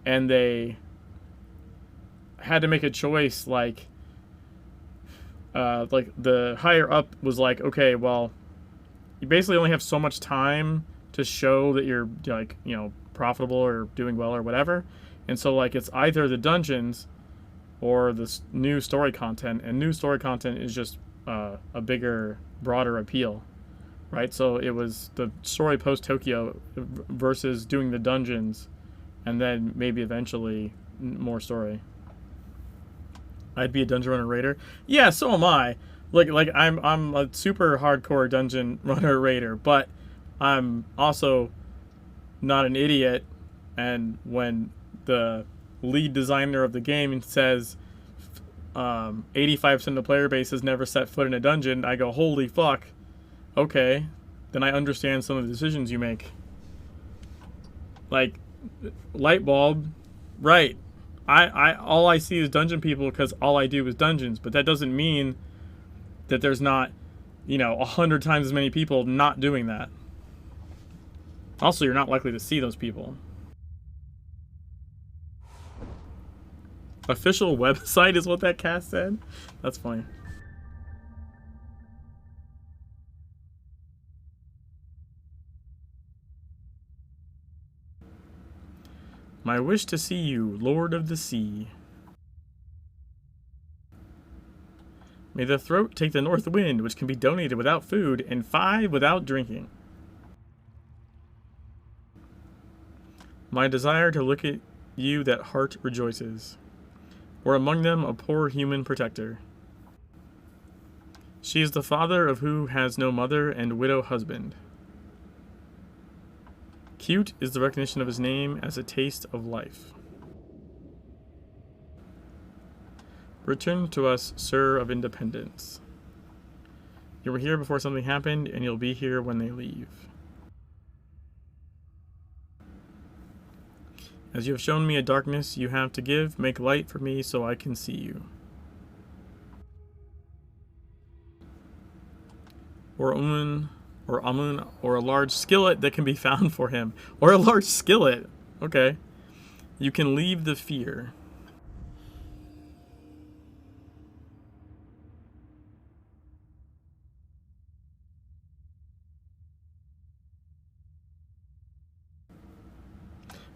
and they had to make a choice. Like the higher up was like, okay, well, you basically only have so much time to show that you're, like, you know, profitable or doing well or whatever, and so like it's either the dungeons or this new story content, and new story content is just a bigger, broader appeal. Right, so it was the story post Tokyo versus doing the dungeons, and then maybe eventually more story. I'd be a dungeon runner raider. Yeah, so am I. Like I'm a super hardcore dungeon runner raider, but I'm also not an idiot. And when the lead designer of the game says 85% of the player base has never set foot in a dungeon, I go, holy fuck. Okay, then I understand some of the decisions you make. Like, light bulb, right. I all I see is dungeon people because all I do is dungeons, but that doesn't mean that there's not, you know, 100 times as many people not doing that. Also, you're not likely to see those people. Official website is what that cast said? That's funny. My wish to see you, Lord of the Sea. May the throat take the north wind, which can be donated without food, and 5 without drinking. My desire to look at you, that heart rejoices. Or among them a poor human protector. She is the father of who has no mother and widow husband. Cute is the recognition of his name as a taste of life. Return to us, Sir of Independence. You were here before something happened, and you'll be here when they leave. As you have shown me a darkness you have to give, make light for me so I can see you. Or Amun, or a large skillet that can be found for him. Or a large skillet. Okay. You can leave the fear.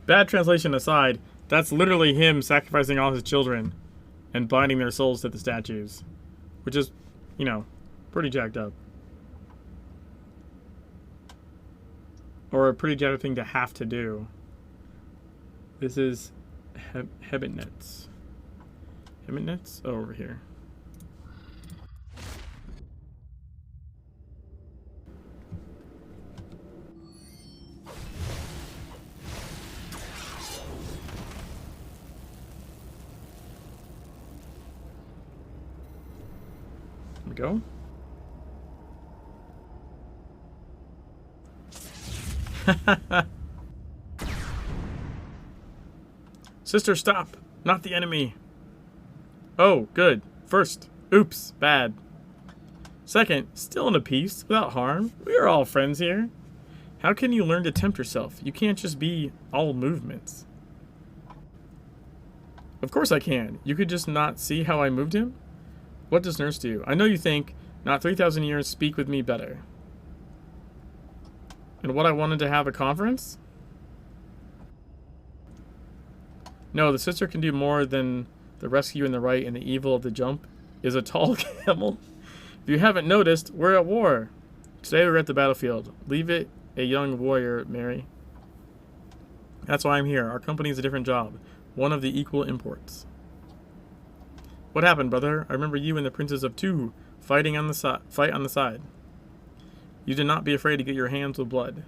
Bad translation aside, that's literally him sacrificing all his children and binding their souls to the statues. Which is, you know, pretty jacked up. Or a pretty jacked up thing to have to do. This is Hebitnets. Hebitnets? Oh, over here. There we go. Sister, stop! Not the enemy! Oh, good. First, oops, bad. Second, still in a peace, without harm. We are all friends here. How can you learn to tempt yourself? You can't just be all movements. Of course I can. You could just not see how I moved him? What does Nurse do? I know you think, not 3,000 years, speak with me better. And what I wanted to have a conference? No, the sister can do more than the rescue and the right, and the evil of the jump is a tall camel. If you haven't noticed, we're at war. Today we're at the battlefield. Leave it a young warrior, Mary. That's why I'm here. Our company is a different job. One of the equal imports. What happened, brother? I remember you and the princes of Tu fighting on the fight on the side. You did not be afraid to get your hands with blood.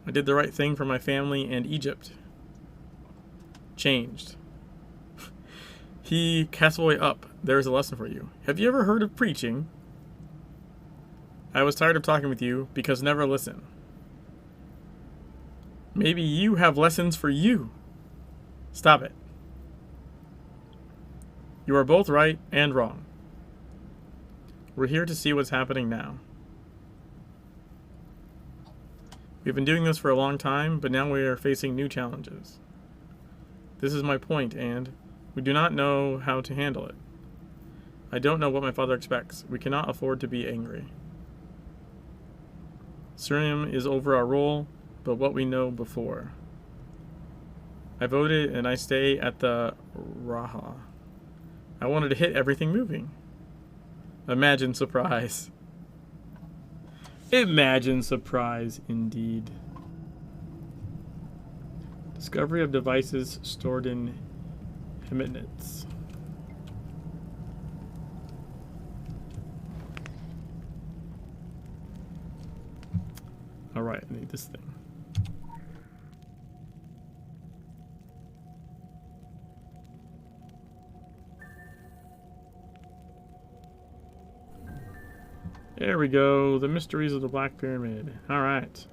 I did the right thing for my family and Egypt. Changed. He Castaway up. There is a lesson for you. Have you ever heard of preaching? I was tired of talking with you because never listen. Maybe you have lessons for you. Stop it. You are both right and wrong. We're here to see what's happening now. We've been doing this for a long time, but now we are facing new challenges. This is my point, and we do not know how to handle it. I don't know what my father expects. We cannot afford to be angry. Surium is over our role, but what we know before. I voted and I stay at the Raha. I wanted to hit everything moving. Imagine surprise. Imagine surprise, indeed. Discovery of devices stored in Hebitnets. Alright, I need this thing. There we go. The mysteries of the Black Pyramid. Alright.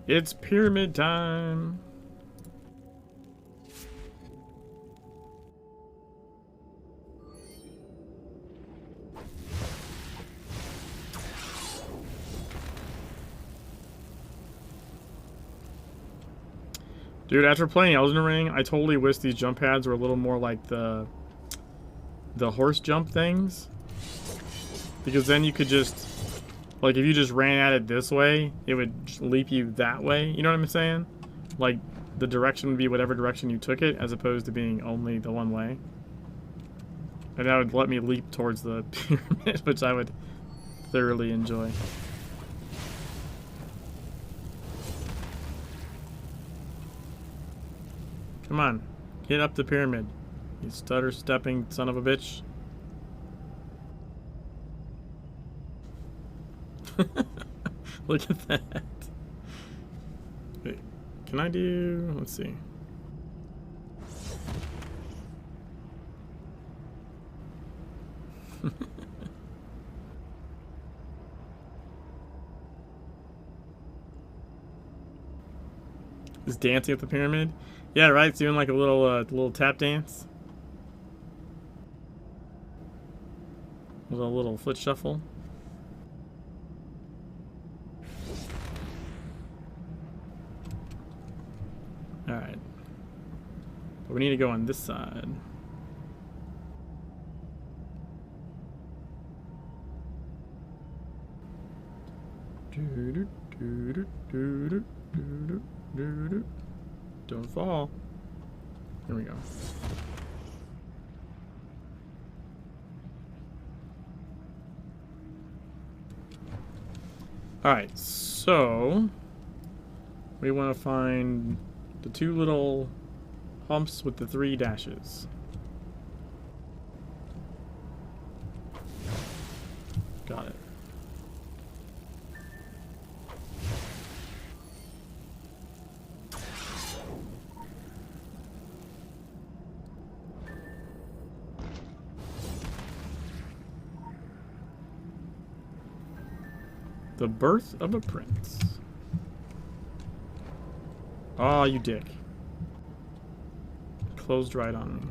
It's pyramid time. Dude, after playing Elden Ring, I totally wish these jump pads were a little more like the horse jump things. Because then you could just, like, if you just ran at it this way, it would leap you that way. You know what I'm saying? Like, the direction would be whatever direction you took it, as opposed to being only the one way. And that would let me leap towards the pyramid, which I would thoroughly enjoy. Come on, get up the pyramid, you stutter-stepping son of a bitch. Look at that. Wait, can I do... let's see. Just dancing at the pyramid. Yeah, right. It's doing like a little tap dance. With a little foot shuffle. Alright. But we need to go on this side. Don't fall. Here we go. Alright, so we want to find the two little humps with the 3 dashes. Got it. The birth of a prince. Aw, you dick. Closed right on me.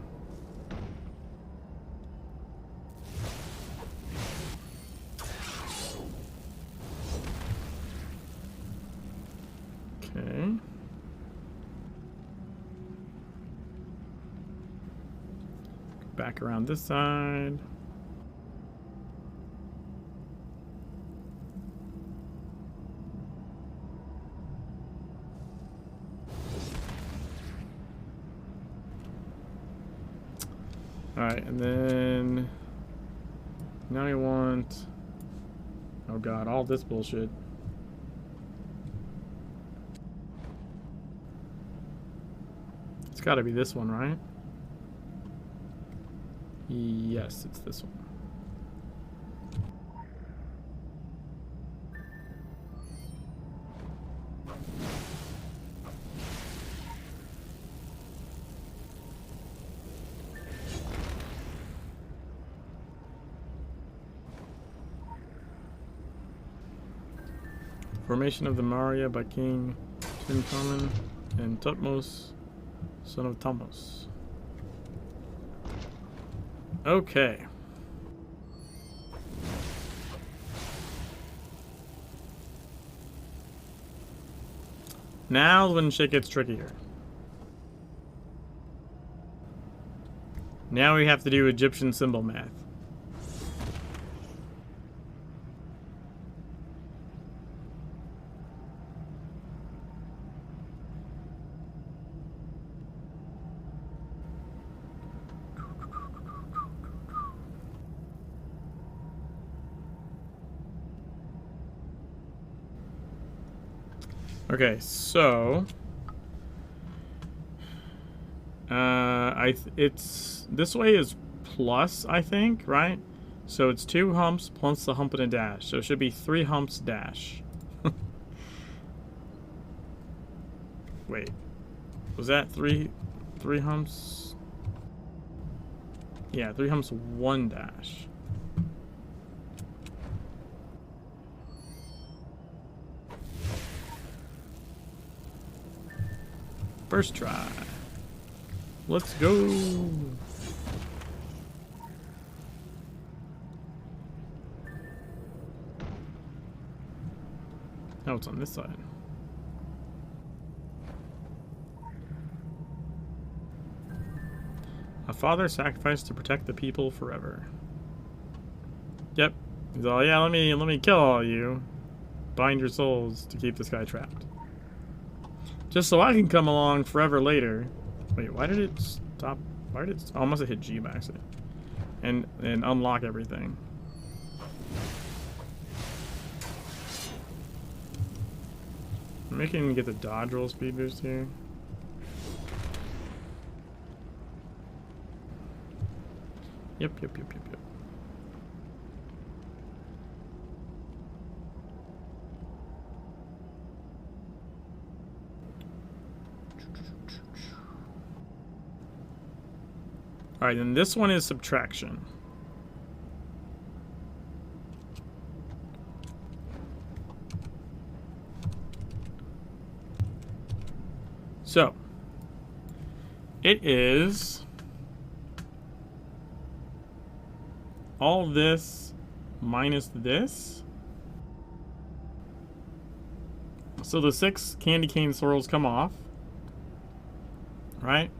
Okay. Back around this side. Alright, and then now we want, oh god, all this bullshit. It's gotta be this one, right? Yes, it's this one. Formation of the Maria by King Tutankhamun and Tutmos, son of Thamos. Okay. Now when shit gets trickier. Now we have to do Egyptian symbol math. Okay, so it's this way is plus, I think, right? So it's 2 humps plus the hump and a dash. So it should be 3 humps dash. Wait, was that three humps? Yeah, 3 humps, 1 dash. First try. Let's go. Now it's on this side. A father sacrificed to protect the people forever. Yep. He's all, yeah, let me kill all you. Bind your souls to keep this guy trapped. Just so I can come along forever later. Wait, why did it stop? Why did it? Oh, I must have hit G by accident. And unlock everything. I'm making get the dodge roll speed boost here. Yep. Alright, then this one is subtraction. So, it is all this minus this. So the 6 candy cane swirls come off, right?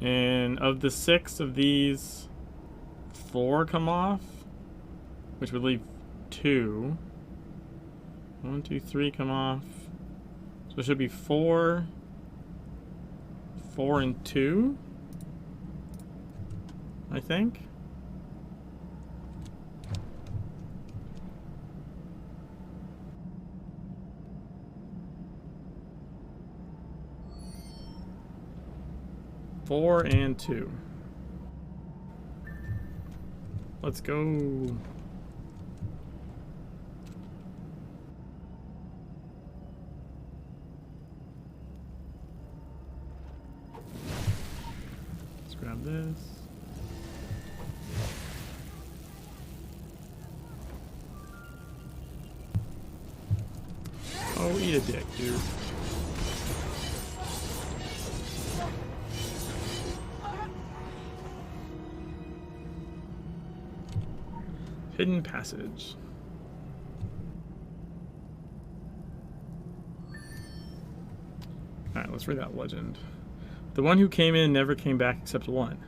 And of the 6 of these, 4 come off, which would leave 2. 1, 2, 3 come off. So it should be 4, 4, and 2, I think. Four and 2. Let's go. Let's grab this. Oh, eat a dick, dude. Hidden passage. Alright, let's read that legend. The one who came in never came back except one.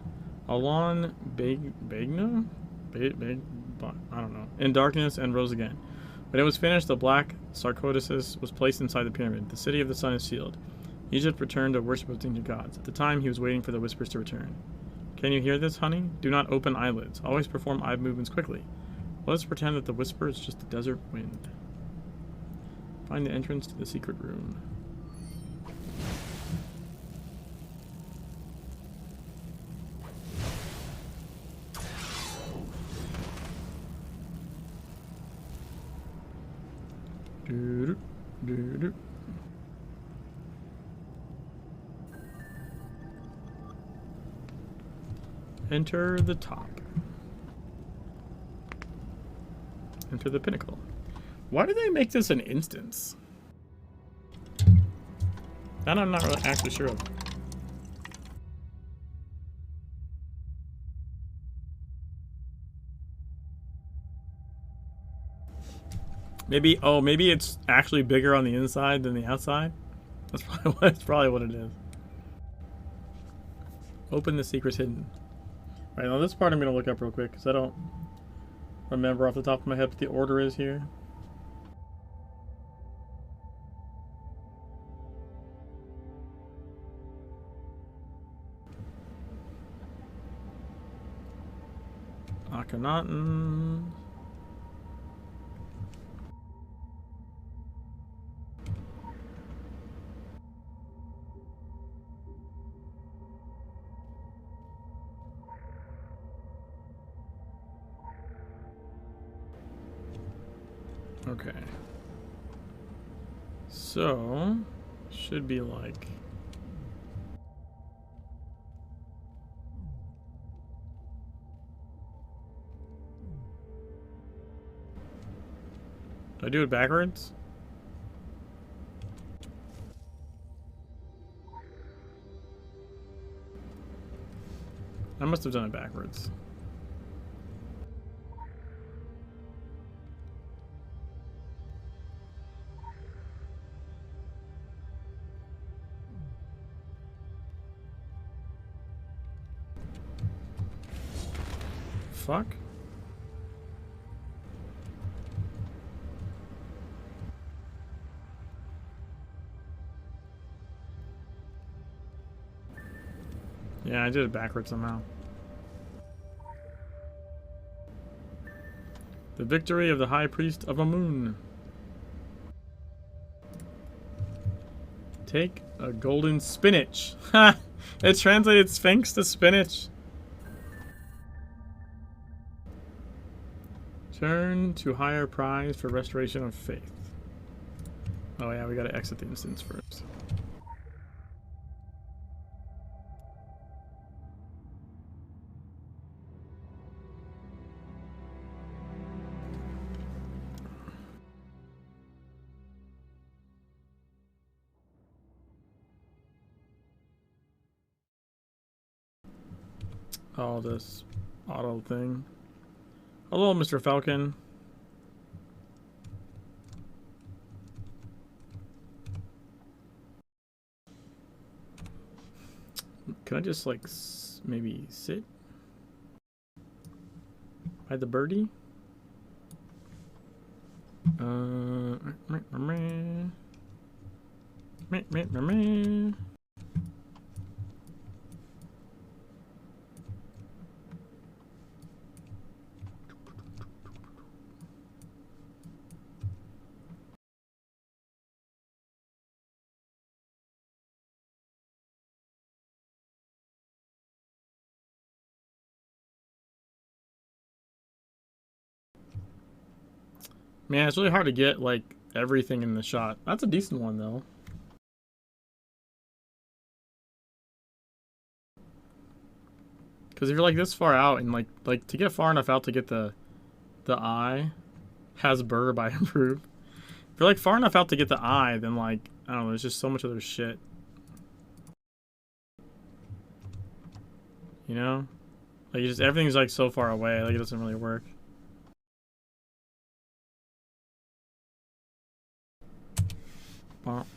Alon Bagna? I don't know. In darkness and rose again. When it was finished, the black sarcophagus was placed inside the pyramid. The city of the sun is sealed. Egypt returned to worship of ancient gods. At the time, he was waiting for the whispers to return. Can you hear this, honey? Do not open eyelids. Always perform eye movements quickly. Let us pretend that the whisper is just the desert wind. Find the entrance to the secret room. Enter the top. Enter the pinnacle. Why do they make this an instance? That I'm not really actually sure of. Maybe, oh, maybe it's actually bigger on the inside than the outside? That's probably what it is. Open the secrets hidden. Alright, now this part I'm going to look up real quick because I don't remember off the top of my head what the order is here. Akhenaten. Okay. So, should be like... Do I do it backwards? I must have done it backwards. Fuck. Yeah, I did it backwards somehow. The victory of the High Priest of Amun. Take a golden spinach. Ha! It translated Sphinx to spinach. Turn to higher prize for restoration of faith. Oh yeah, we gotta exit the instance first. all this auto thing. Hello, Mr. Falcon. Can I just like maybe sit by the birdie? Man, it's really hard to get like everything in the shot. That's a decent one though. Because if you're like this far out and like to get far enough out to get the eye, has burr by improve. If you're like far enough out to get the eye, then like I don't know, there's just so much other shit. You know? Like just everything's like so far away, like it doesn't really work. Okay.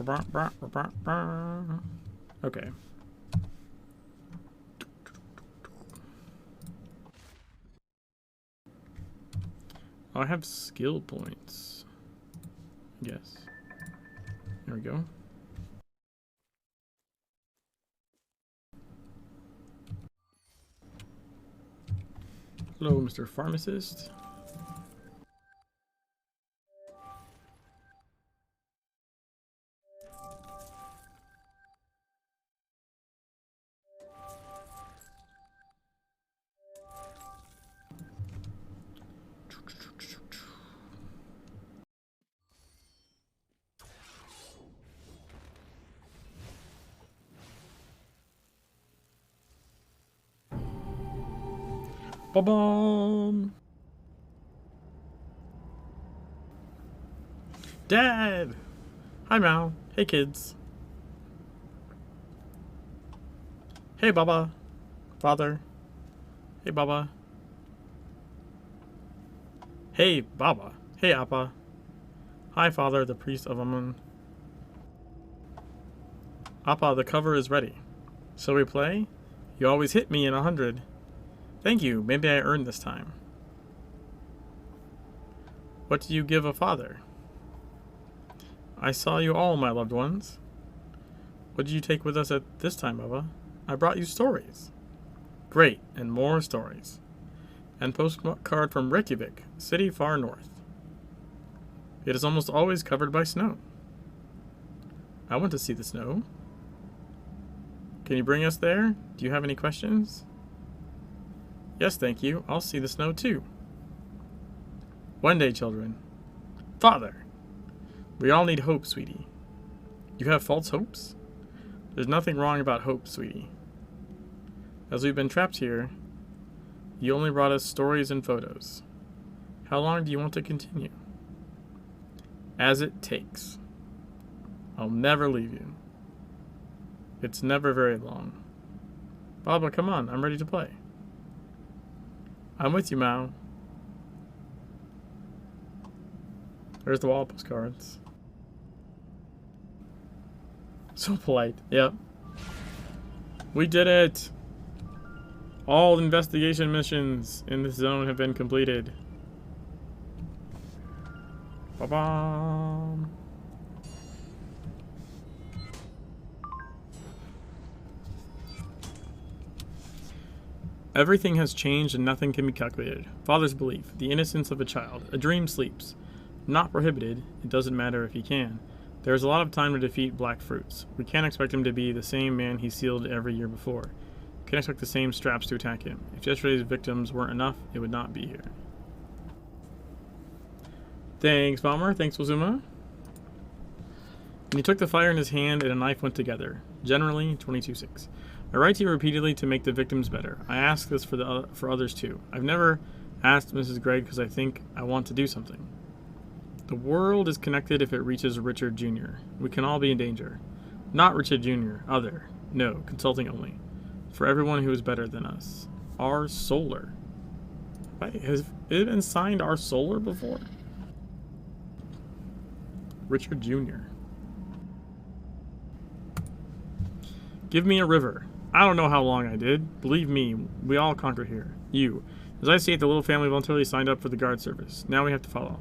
Oh, I have skill points. I guess. There we go. Hello, Mr. Pharmacist. Ba-bum! Dad! Hi, Mal. Hey, kids. Hey, Baba. Father. Hey, Baba. Hey, Baba. Hey, Appa. Hi, Father, the priest of Amun. Appa, the cover is ready. Shall we play? You always hit me in 100. Thank you. Maybe I earned this time. What do you give a father? I saw you all, my loved ones. What did you take with us at this time, Baba? I brought you stories. Great, and more stories. And postcard from Reykjavik, city far north. It is almost always covered by snow. I want to see the snow. Can you bring us there? Do you have any questions? Yes, thank you. I'll see the snow too. One day, children. Father! We all need hope, sweetie. You have false hopes? There's nothing wrong about hope, sweetie. As we've been trapped here, you only brought us stories and photos. How long do you want to continue? As it takes. I'll never leave you. It's never very long. Baba, come on, I'm ready to play. I'm with you, Mao. There's the wall postcards. So polite. Yep. We did it! All investigation missions in this zone have been completed. Ba-bam! Everything has changed and nothing can be calculated. Father's belief, the innocence of a child. A dream sleeps. Not prohibited, it doesn't matter if he can. There's a lot of time to defeat black fruits. We can't expect him to be the same man he sealed every year before. Can't expect the same straps to attack him. If yesterday's victims weren't enough, it would not be here. Thanks, Bomber. Thanks, Wazuma. And he took the fire in his hand and a knife went together. Generally, 22-6. I write to you repeatedly to make the victims better. I ask this for others too. I've never asked Mrs. Gregg because I think I want to do something. The world is connected if it reaches Richard Jr. We can all be in danger. Not Richard Jr. Other. No, consulting only. For everyone who is better than us. R. Solar. Has it been signed R. Solar before? Richard Jr. Give me a river. I don't know how long I did. Believe me, we all conquer here. You. As I see it, the little family voluntarily signed up for the guard service. Now we have to follow.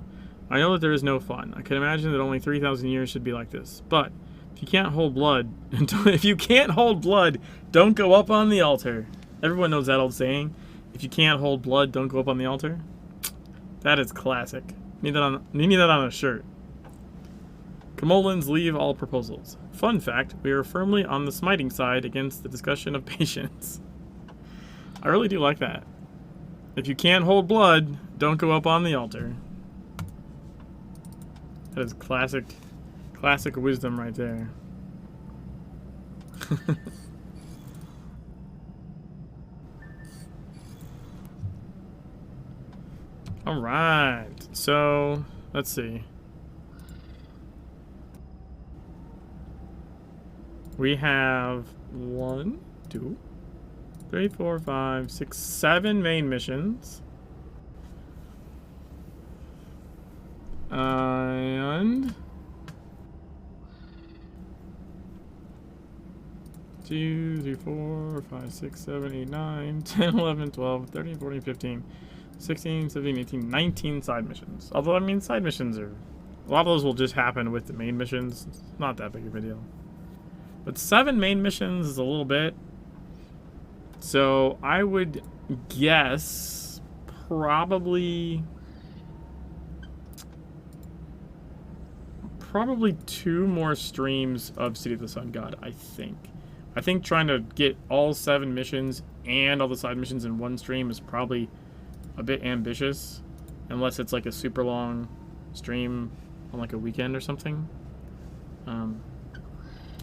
I know that there is no fun. I can imagine that only 3,000 years should be like this. But if you can't hold blood, don't go up on the altar. Everyone knows that old saying. If you can't hold blood, don't go up on the altar. That is classic. You need that on a shirt. Kamolans leave all proposals. Fun fact, we are firmly on the smiting side against the discussion of patience. I really do like that. If you can't hold blood, don't go up on the altar. That is classic wisdom right there. Alright, so let's see. We have 1, 2, 3, 4, 5, 6, 7 main missions. And 2, 3, 4, 5, 6, 7, 8, 9, 10, 11, 12, 13, 14, 15, 16, 17, 18, 19 side missions. Although, I mean, side missions are... A lot of those will just happen with the main missions. It's not that big of a deal. But 7 main missions is a little bit. So I would guess probably 2 more streams of City of the Sun God, I think. I think trying to get all 7 missions and all the side missions in one stream is probably a bit ambitious. Unless it's like a super long stream on like a weekend or something.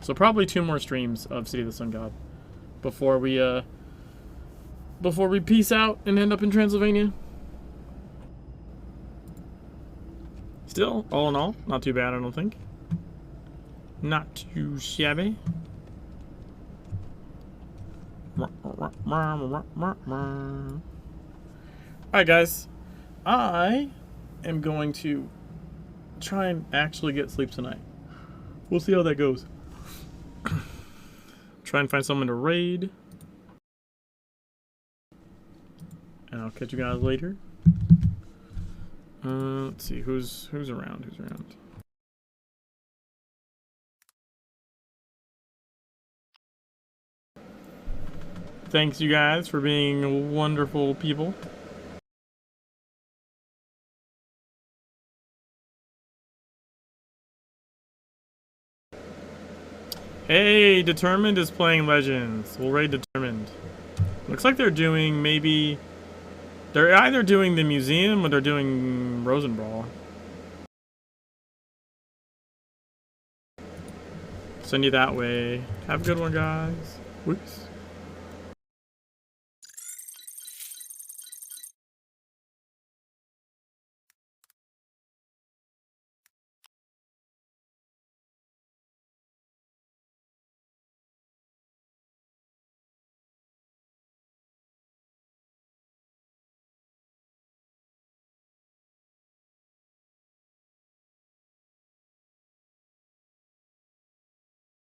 So probably 2 more streams of City of the Sun God before we peace out and end up in Transylvania. Still, all in all, not too bad, I don't think. Not too shabby. Alright guys, I am going to try and actually get sleep tonight. We'll see how that goes. Try and find someone to raid. And I'll catch you guys later. Let's see, who's around, Thanks you guys for being wonderful people. Hey, Determined is playing Legends. We'll raid Determined. Looks like they're doing maybe... They're either doing the museum or they're doing Rosenbrawl. Send you that way. Have a good one, guys. Whoops.